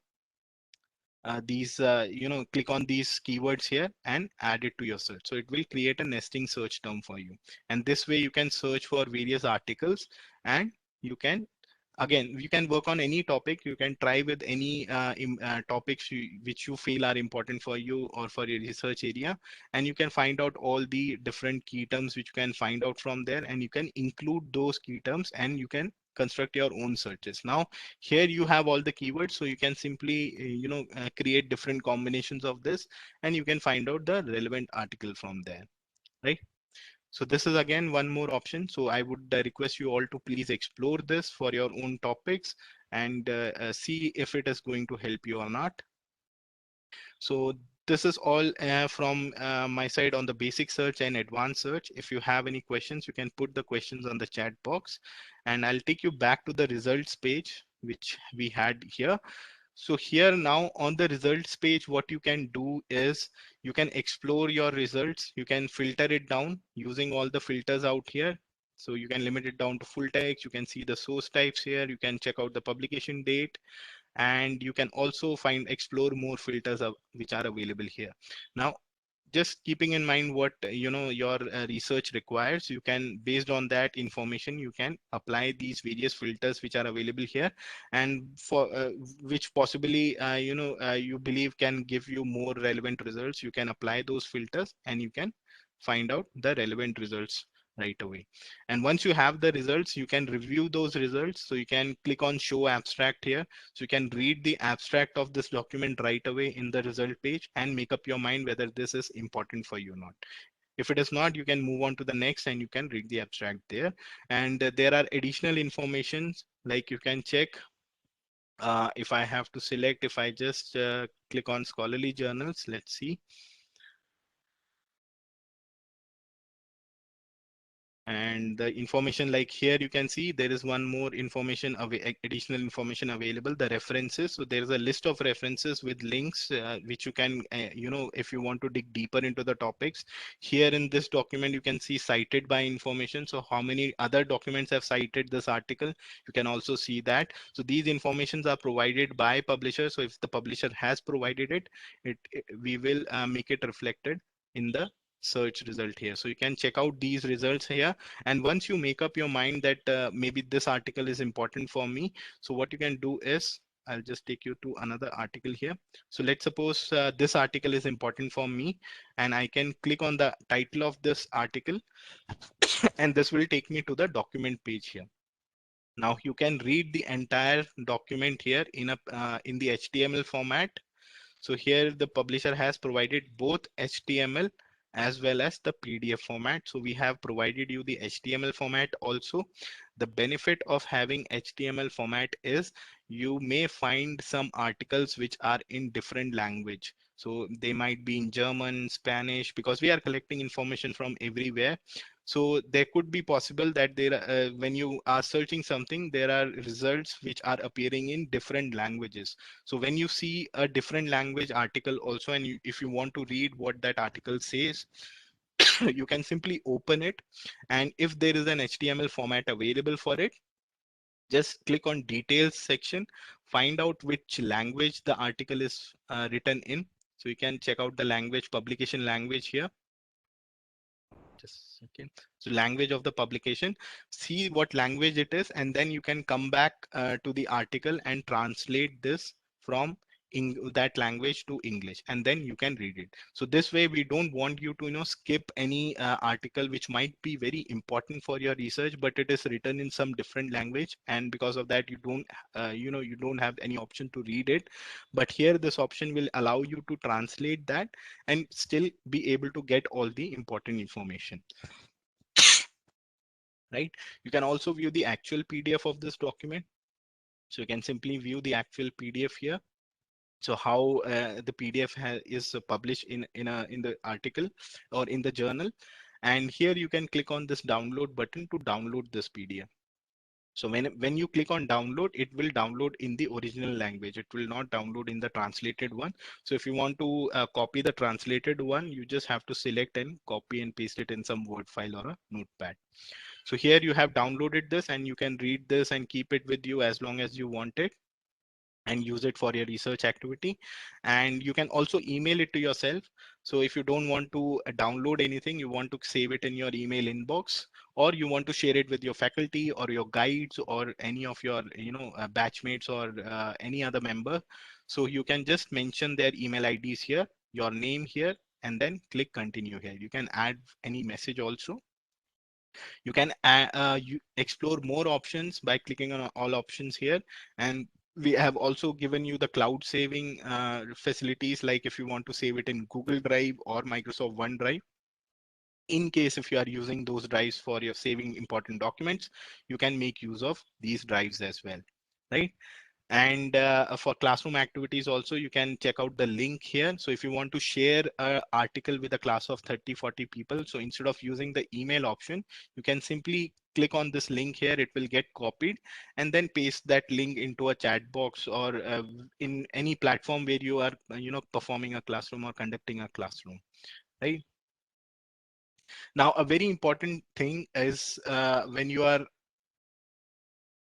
these click on these keywords here and add it to your search. So it will create a nesting search term for you, and this way you can search for various articles, and you can, again, you can work on any topic. You can try with any topics which you feel are important for you or for your research area, and you can find out all the different key terms which you can find out from there, and you can include those key terms and you can construct your own searches. Now here you have all the keywords, so you can simply create different combinations of this, and you can find out the relevant article from there, right? So this is again one more option. So I would request you all to please explore this for your own topics, and see if it is going to help you or not. So this is all from my side on the basic search and advanced search. If you have any questions, you can put the questions on the chat box, and I'll take you back to the results page which we had here. So here now on the results page, what you can do is you can explore your results. You can filter it down using all the filters out here. So you can limit it down to full text. You can see the source types here. You can check out the publication date, and you can also find explore more filters which are available here. Now just keeping in mind what your research requires, you can, based on that information, you can apply these various filters which are available here, and for which possibly you believe can give you more relevant results. You can apply those filters and you can find out the relevant results right away. And once you have the results, you can review those results. So you can click on show abstract here, so you can read the abstract of this document right away in the result page and make up your mind whether this is important for you or not. If it is not, you can move on to the next and you can read the abstract there. And there are additional informations like you can check. If I have to select, if I just click on scholarly journals, let's see. And the information, like here you can see there is one more information of additional information available, the references. So there is a list of references with links which you can if you want to dig deeper into the topics. Here in this document you can see cited by information, so how many other documents have cited this article, you can also see that. So these informations are provided by publisher, so if the publisher has provided it we will make it reflected in the search result here. So you can check out these results here, and once you make up your mind that maybe this article is important for me, so what you can do is, I'll just take you to another article here. So let's suppose this article is important for me, and I can click on the title of this article and this will take me to the document page here. Now you can read the entire document here in the HTML format. So here the publisher has provided both HTML as well as the PDF format. So we have provided you the HTML format also. The benefit of having HTML format is you may find some articles which are in different language. So they might be in German, Spanish, because we are collecting information from everywhere. So there could be possible that when you are searching something, there are results which are appearing in different languages. So when you see a different language article also, and if you want to read what that article says, you can simply open it. And if there is an HTML format available for it, just click on details section, find out which language the article is written in. So you can check out the language, publication language here. Just a second. So language of the publication, see what language it is, and then you can come back to the article and translate this from that language to English, and then you can read it. So this way we don't want you to skip any article which might be very important for your research, but it is written in some different language, and because of that you don't you don't have any option to read it. But here this option will allow you to translate that and still be able to get all the important information, right? You can also view the actual PDF of this document. So you can simply view the actual PDF here. So how the PDF is published in the article or in the journal. And here you can click on this download button to download this PDF. So when you click on download, it will download in the original language. It will not download in the translated one. So if you want to copy the translated one, you just have to select and copy and paste it in some Word file or a notepad. So here you have downloaded this and you can read this and keep it with you as long as you want it. and use it for your research activity. And you can also email it to yourself. So if you don't want to download anything, you want to save it in your email inbox, or you want to share it with your faculty or your guides or any of your batchmates or any other member, so you can just mention their email IDs here, your name here, and then click continue here. You can add any message also. You can explore more options by clicking on all options here. And we have also given you the cloud saving facilities, like if you want to save it in Google Drive or Microsoft OneDrive. In case if you are using those drives for your saving important documents, you can make use of these drives as well, right? And for classroom activities also, you can check out the link here. So if you want to share an article with a class of 30-40 people, so instead of using the email option, you can simply click on this link here. It will get copied, and then paste that link into a chat box or in any platform where you are performing a classroom or conducting a classroom, right? Now a very important thing is when you are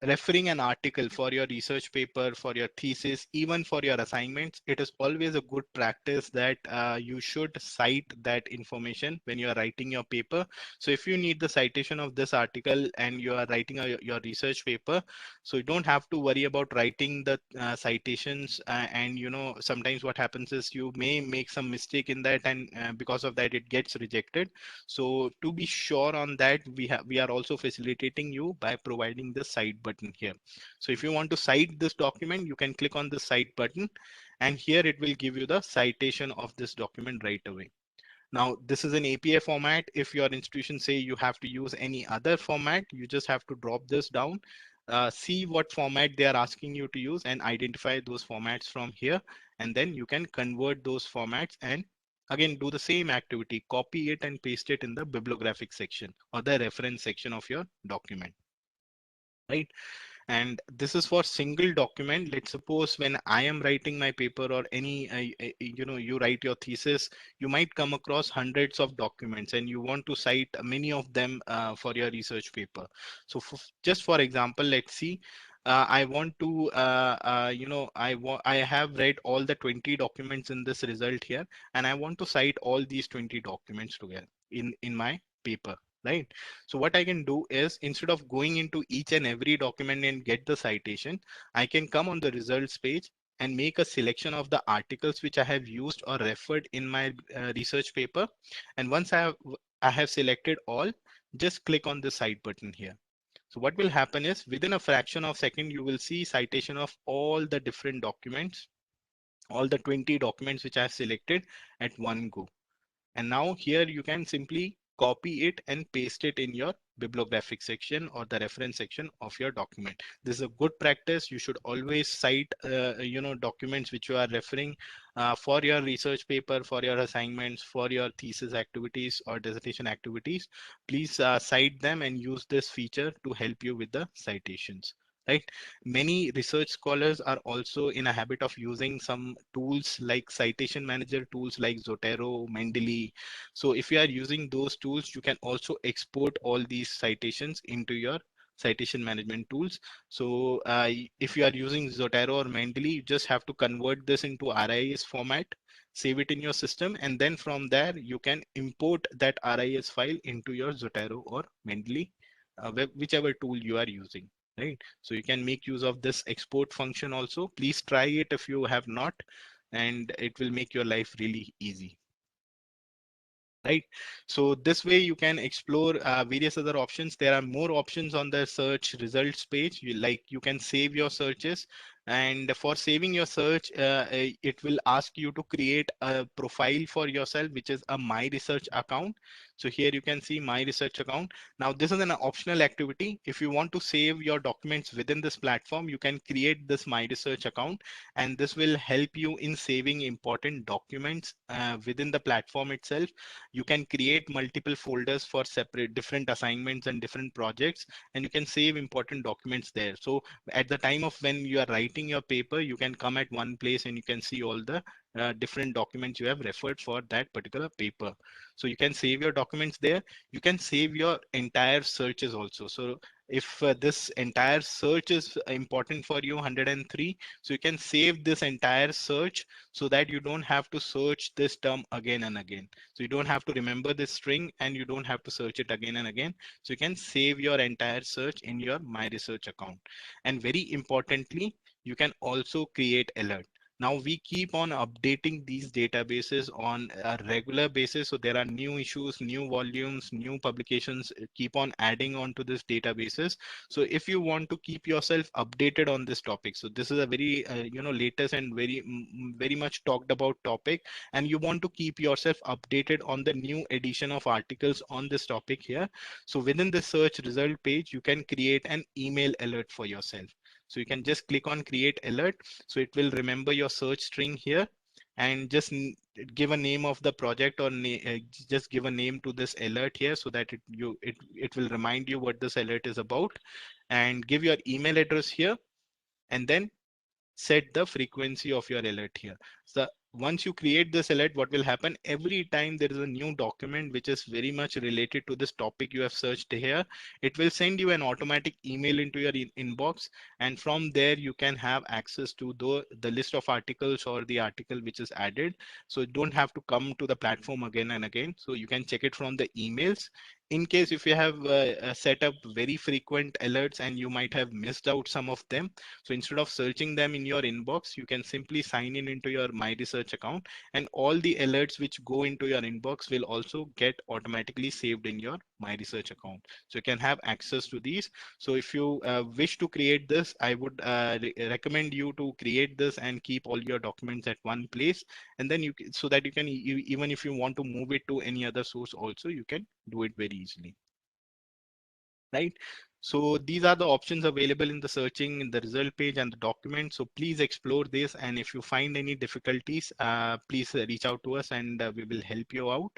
referring an article for your research paper, for your thesis, even for your assignments, it is always a good practice that you should cite that information when you are writing your paper. So if you need the citation of this article and you are writing your research paper, so you don't have to worry about writing the citations. And sometimes what happens is you may make some mistake in that, and because of that it gets rejected. So to be sure on that, we are also facilitating you by providing the cite button here. So if you want to cite this document, you can click on the cite button, and here it will give you the citation of this document right away. Now, this is an APA format. If your institution say you have to use any other format, you just have to drop this down, see what format they are asking you to use, and identify those formats from here. And then you can convert those formats and again do the same activity, copy it and paste it in the bibliographic section or the reference section of your document, right? And this is for single document. Let's suppose when I am writing my paper or any you write your thesis, you might come across hundreds of documents and you want to cite many of them for your research paper. So just for example, let's see, I want to I have read all the 20 documents in this result here, and I want to cite all these 20 documents together in my paper, right? So what I can do is, instead of going into each and every document and get the citation, I can come on the results page and make a selection of the articles which I have used or referred in my research paper. And once I have selected all, just click on the cite button here. So what will happen is, within a fraction of a second, you will see citation of all the different documents, all the 20 documents which I have selected at one go. And now here you can simply copy it and paste it in your bibliographic section or the reference section of your document. This is a good practice. You should always cite, documents which you are referring for your research paper, for your assignments, for your thesis activities or dissertation activities. Please cite them and use this feature to help you with the citations. Right. Many research scholars are also in a habit of using some tools like citation manager tools like Zotero, Mendeley. So if you are using those tools, you can also export all these citations into your citation management tools. So if you are using Zotero or Mendeley, you just have to convert this into RIS format, save it in your system, and then from there you can import that RIS file into your Zotero or Mendeley, whichever tool you are using. Right. So you can make use of this export function also. Please try it if you have not, and it will make your life really easy. Right. So this way you can explore various other options. There are more options on the search results page. You can save your searches, and for saving your search, it will ask you to create a profile for yourself, which is a My Research account. So here you can see My Research account. Now this is an optional activity. If you want to save your documents within this platform, you can create this My Research account, and this will help you in saving important documents within the platform itself. You can create multiple folders for separate different assignments and different projects, and you can save important documents there. So at the time of when you are writing your paper, you can come at one place and you can see all the different documents you have referred for that particular paper. So you can save your documents there. You can save your entire searches also. So if this entire search is important for you, 103, so you can save this entire search so that you don't have to search this term again and again. So you don't have to remember this string and you don't have to search it again and again. So you can save your entire search in your My Research account. And very importantly, you can also create alert. Now we keep on updating these databases on a regular basis. So there are new issues, new volumes, new publications keep on adding on to this databases. So if you want to keep yourself updated on this topic, so this is a very latest and very much talked about topic, and you want to keep yourself updated on the new edition of articles on this topic here. So within the search result page, you can create an email alert for yourself. So you can just click on create alert. So it will remember your search string here and just give a name of the project or just give a name to this alert here so that it will remind you what this alert is about, and give your email address here, and then set the frequency of your alert here. So once you create this alert, what will happen every time there is a new document which is very much related to this topic you have searched here, it will send you an automatic email into your inbox, and from there you can have access to the list of articles or the article which is added. So you don't have to come to the platform again and again. So you can check it from the emails. In case if you have set up very frequent alerts and you might have missed out some of them, so instead of searching them in your inbox, you can simply sign in into your My Research account, and all the alerts which go into your inbox will also get automatically saved in your My Research account. So you can have access to these. So if you wish to create this, I would recommend you to create this and keep all your documents at one place. And then so that you can, even if you want to move it to any other source also, you can do it very easily, right? So these are the options available in the searching in the result page and the document. So please explore this. And if you find any difficulties, please reach out to us and we will help you out.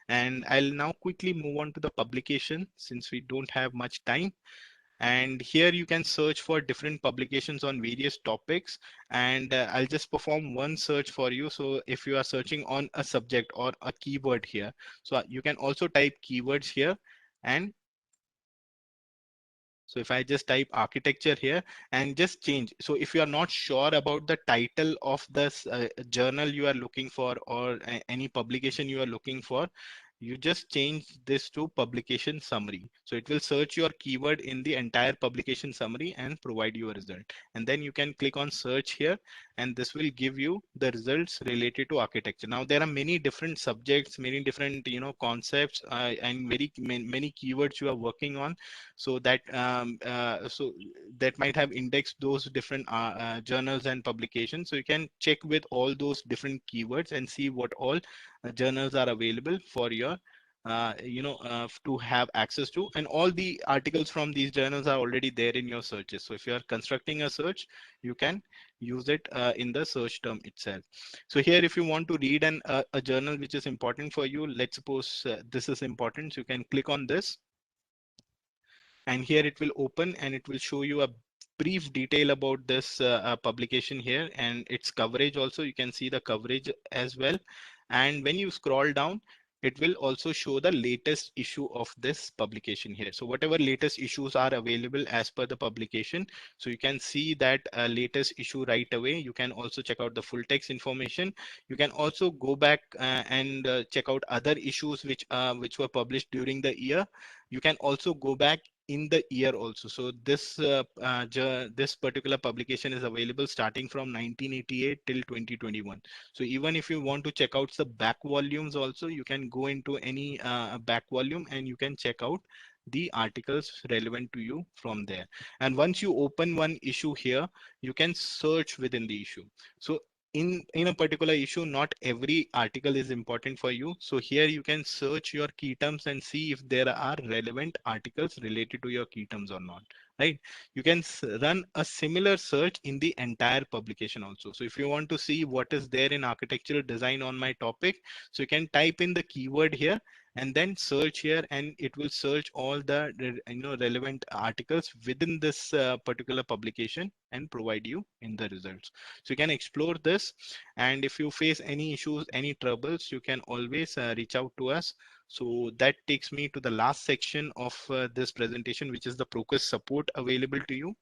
And I'll now quickly move on to the publication since we don't have much time. And here you can search for different publications on various topics. And I'll just perform one search for you. So if you are searching on a subject or a keyword here, so you can also type keywords here. And so if I just type architecture here and just change. So if you are not sure about the title of this journal you are looking for, or any publication you are looking for, you just change this to publication summary. So it will search your keyword in the entire publication summary and provide you a result. And then you can click on search here, and this will give you the results related to architecture. Now there are many different subjects, many different concepts, and many keywords you are working on. So that might have indexed those different journals and publications. So you can check with all those different keywords and see what all journals are available for your to have access to, and all the articles from these journals are already there in your searches. So if you are constructing a search, you can use it in the search term itself. So here, if you want to read a journal which is important for you, let's suppose this is important, so you can click on this, and here it will open and it will show you a brief detail about this publication here and its coverage. Also you can see the coverage as well, and when you scroll down, it will also show the latest issue of this publication here. So whatever latest issues are available as per the publication, so you can see that latest issue right away. You can also check out the full text information. You can also go back and check out other issues which were published during the year. You can also go back in the year also. So this particular publication is available starting from 1988 till 2021. So even if you want to check out the back volumes also, you can go into any back volume and you can check out the articles relevant to you from there. And once you open one issue here, you can search within the issue. So in a particular issue, not every article is important for you. So here you can search your key terms and see if there are relevant articles related to your key terms or not, right? You can run a similar search in the entire publication also. So if you want to see what is there in architectural design on my topic, so you can type in the keyword here, and then search here, and it will search all the relevant articles within this particular publication and provide you in the results. So you can explore this, and if you face any issues, any troubles, you can always reach out to us. So that takes me to the last section of this presentation, which is the ProQuest support available to you.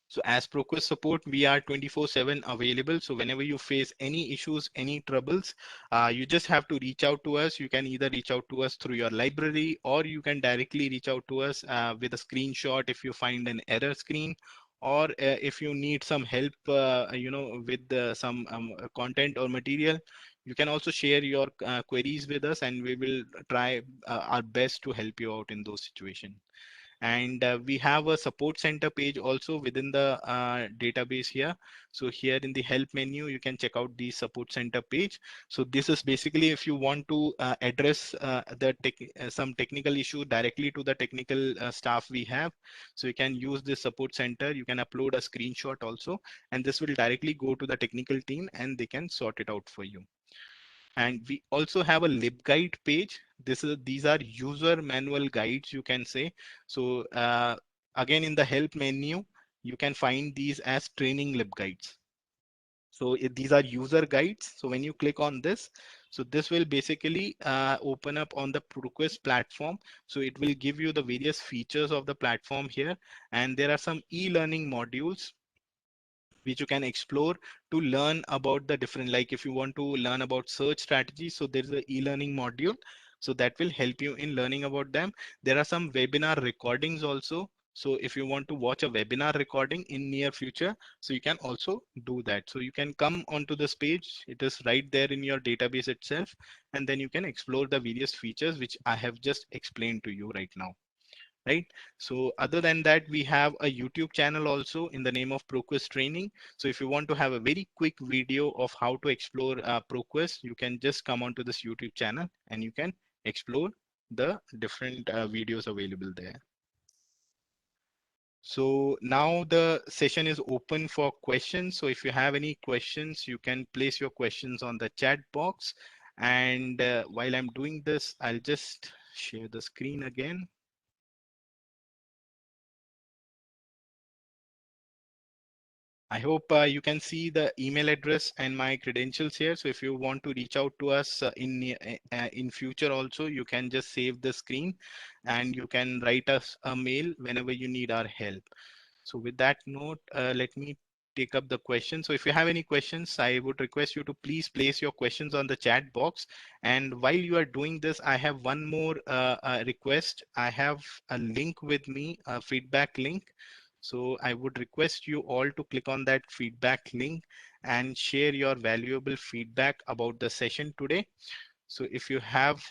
So as ProQuest support, we are 24/7 available. So whenever you face any issues, any troubles, you just have to reach out to us. You can either reach out to us through your library, or you can directly reach out to us with a screenshot if you find an error screen, or if you need some help, with some content or material. You can also share your queries with us, and we will try our best to help you out in those situations. And we have a support center page also within the database here. So here in the help menu, you can check out the support center page. So this is basically if you want to address some technical issue directly to the technical staff we have. So you can use this support center. You can upload a screenshot also, and this will directly go to the technical team and they can sort it out for you. And we also have a libguide page. These are user manual guides, you can say. So again, in the help menu, you can find these as training libguides. So these are user guides. So when you click on this, so this will basically open up on the ProQuest platform. So it will give you the various features of the platform here. And there are some e-learning modules which you can explore to learn about the different, like if you want to learn about search strategies, so there's a e-learning module, so that will help you in learning about them. There are some webinar recordings also. So if you want to watch a webinar recording in near future, so you can also do that. So you can come onto this page, it is right there in your database itself, and then you can explore the various features which I have just explained to you right now, right? So other than that, we have a YouTube channel also in the name of ProQuest Training. So if you want to have a very quick video of how to explore ProQuest, you can just come onto this YouTube channel and you can explore the different videos available there. So now the session is open for questions. So if you have any questions, you can place your questions on the chat box. And while I'm doing this, I'll just share the screen again. I hope you can see the email address and my credentials here. So if you want to reach out to us in future also, you can just save the screen and you can write us a mail whenever you need our help. So with that note, let me take up the question. So if you have any questions, I would request you to please place your questions on the chat box. And while you are doing this, I have one more request. I have a link with me, a feedback link. So I would request you all to click on that feedback link and share your valuable feedback about the session today. So if you have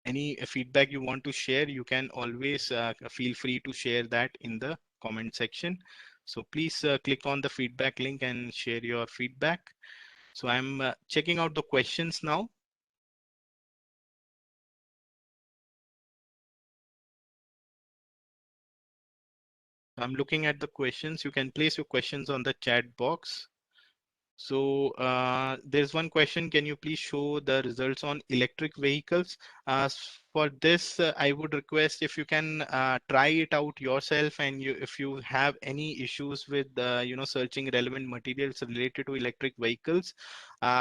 any feedback you want to share, you can always feel free to share that in the comment section. So please click on the feedback link and share your feedback. So I'm checking out the questions now. I'm looking at the questions. You can place your questions on the chat box. So there's one question. Can you please show the results on electric vehicles? For this, I would request if you can try it out yourself, and if you have any issues with searching relevant materials related to electric vehicles,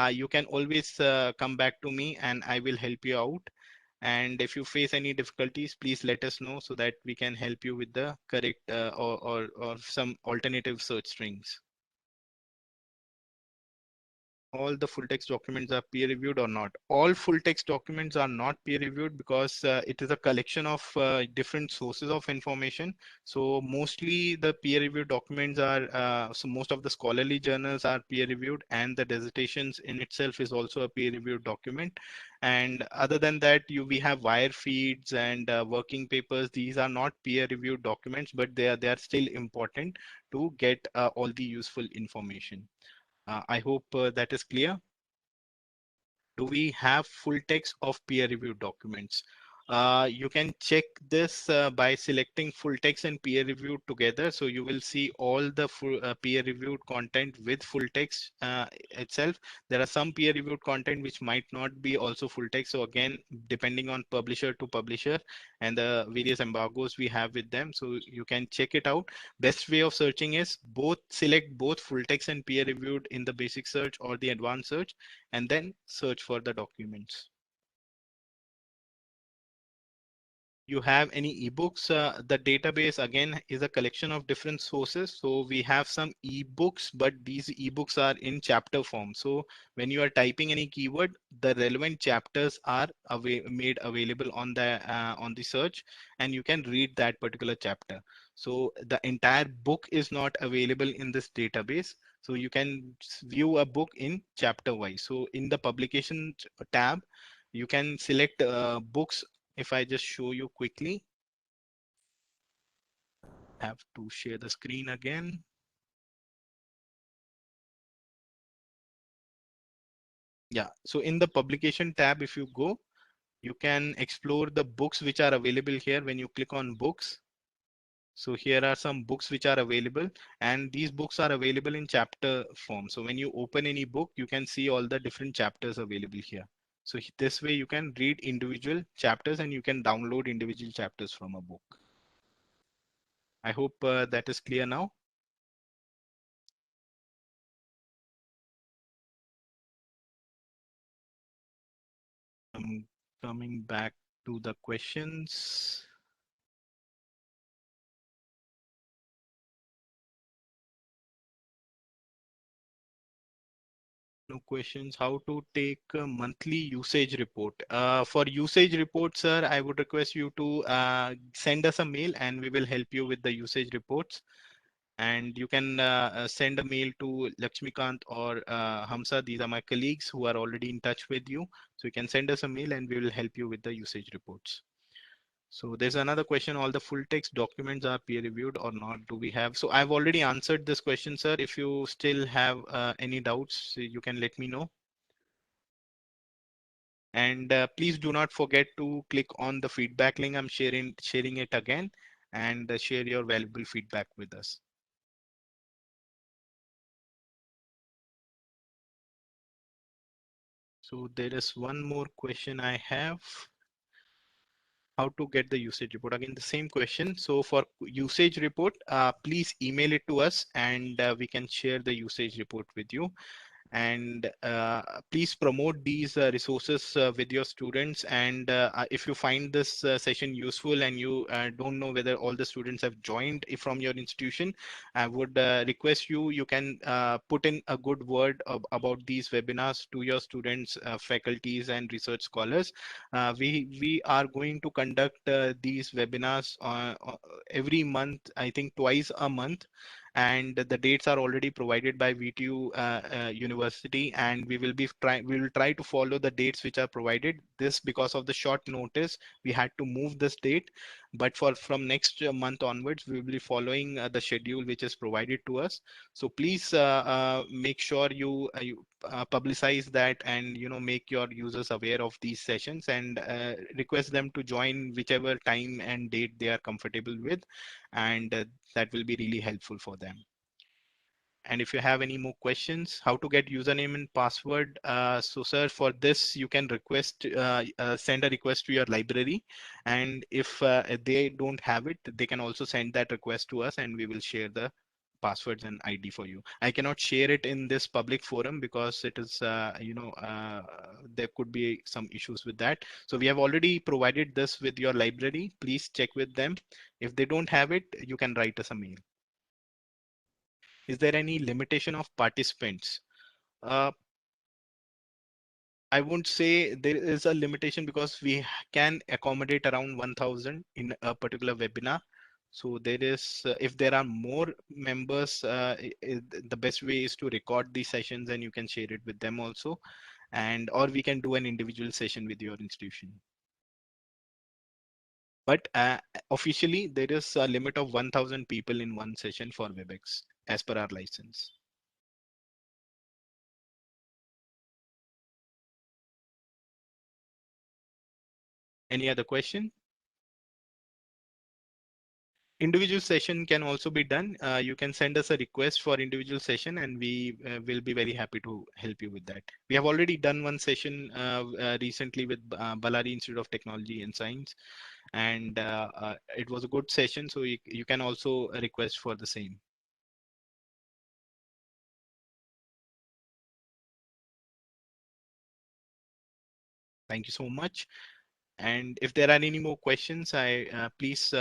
you can always come back to me and I will help you out. And if you face any difficulties, please let us know so that we can help you with the correct or some alternative search strings. All the full text documents are peer reviewed or not? All full text documents are not peer reviewed because it is a collection of different sources of information. So mostly the peer reviewed documents are, so most of the scholarly journals are peer reviewed, and the dissertations in itself is also a peer reviewed document. And other than that, we have wire feeds and working papers. These are not peer reviewed documents, but they are still important to get all the useful information. I hope that is clear. Do we have full text of peer reviewed documents? You can check this by selecting full text and peer reviewed together. So you will see all the full, peer reviewed content with full text itself. There are some peer reviewed content which might not be also full text. So again, depending on publisher to publisher and the various embargoes we have with them. So you can check it out. Best way of searching is select both full text and peer reviewed in the basic search or the advanced search, and then search for the documents. You have any ebooks, the database again is a collection of different sources. So we have some ebooks, but these ebooks are in chapter form. So when you are typing any keyword, the relevant chapters are made available on the search, and you can read that particular chapter. So the entire book is not available in this database. So you can view a book in chapter wise. So in the publication tab, you can select books. If I just show you quickly, I have to share the screen again. Yeah, so in the publication tab, if you go, you can explore the books which are available here when you click on books. So here are some books which are available, and these books are available in chapter form. So when you open any book, you can see all the different chapters available here. So this way you can read individual chapters and you can download individual chapters from a book. I hope that is clear now. Coming back to the questions. No questions. How to take a monthly usage report? For usage report, sir, I would request you to send us a mail and we will help you with the usage reports. And you can send a mail to Lakshmikant or Hamsa. These are my colleagues who are already in touch with you. So you can send us a mail and we will help you with the usage reports. So there's another question, all the full text documents are peer reviewed or not? Do we have? So I've already answered this question, sir. If you still have any doubts, you can let me know. And please do not forget to click on the feedback link. I'm sharing it again, and share your valuable feedback with us. So there is one more question I have. How to get the usage report? Again, the same question. So for usage report, please email it to us and we can share the usage report with you. And please promote these resources with your students. And if you find this session useful and you don't know whether all the students have joined from your institution, I would request you can put in a good word about these webinars to your students, faculties and research scholars. We are going to conduct these webinars every month, I think twice a month, and the dates are already provided by VTU University, and we will try to follow the dates which are provided. This because of the short notice we had to move this date, but from next month onwards we will be following the schedule which is provided to us. So please make sure you publicize that, and make your users aware of these sessions, and request them to join whichever time and date they are comfortable with, and that will be really helpful for them. And if you have any more questions, how to get username and password? So sir, for this, you can send a request to your library. And if they don't have it, they can also send that request to us and we will share the passwords and ID for you. I cannot share it in this public forum because it is, there could be some issues with that. So we have already provided this with your library. Please check with them. If they don't have it, you can write us a mail. Is there any limitation of participants? Uh, I won't say there is a limitation because we can accommodate around 1000 in a particular webinar. So there is, if there are more members, the best way is to record these sessions and you can share it with them also. Or we can do an individual session with your institution. But officially, there is a limit of 1000 people in one session for WebEx as per our license. Any other question? Individual session can also be done. You can send us a request for individual session and we will be very happy to help you with that. We have already done one session recently with Ballari Institute of Technology and Science, and it was a good session. So you can also request for the same. Thank you so much. And if there are any more questions, please,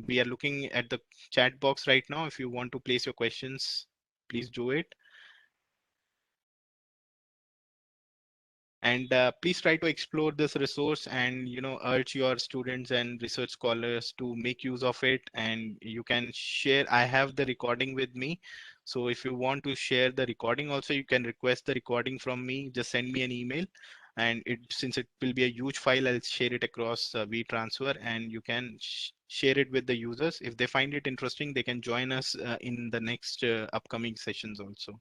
we are looking at the chat box right now. If you want to place your questions, please do it. And please try to explore this resource and urge your students and research scholars to make use of it. And you can share. I have the recording with me, so if you want to share the recording also, you can request the recording from me. Just send me an email, and since it will be a huge file, I'll share it across WeTransfer, and you can share it with the users. If they find it interesting, they can join us in the next upcoming sessions also.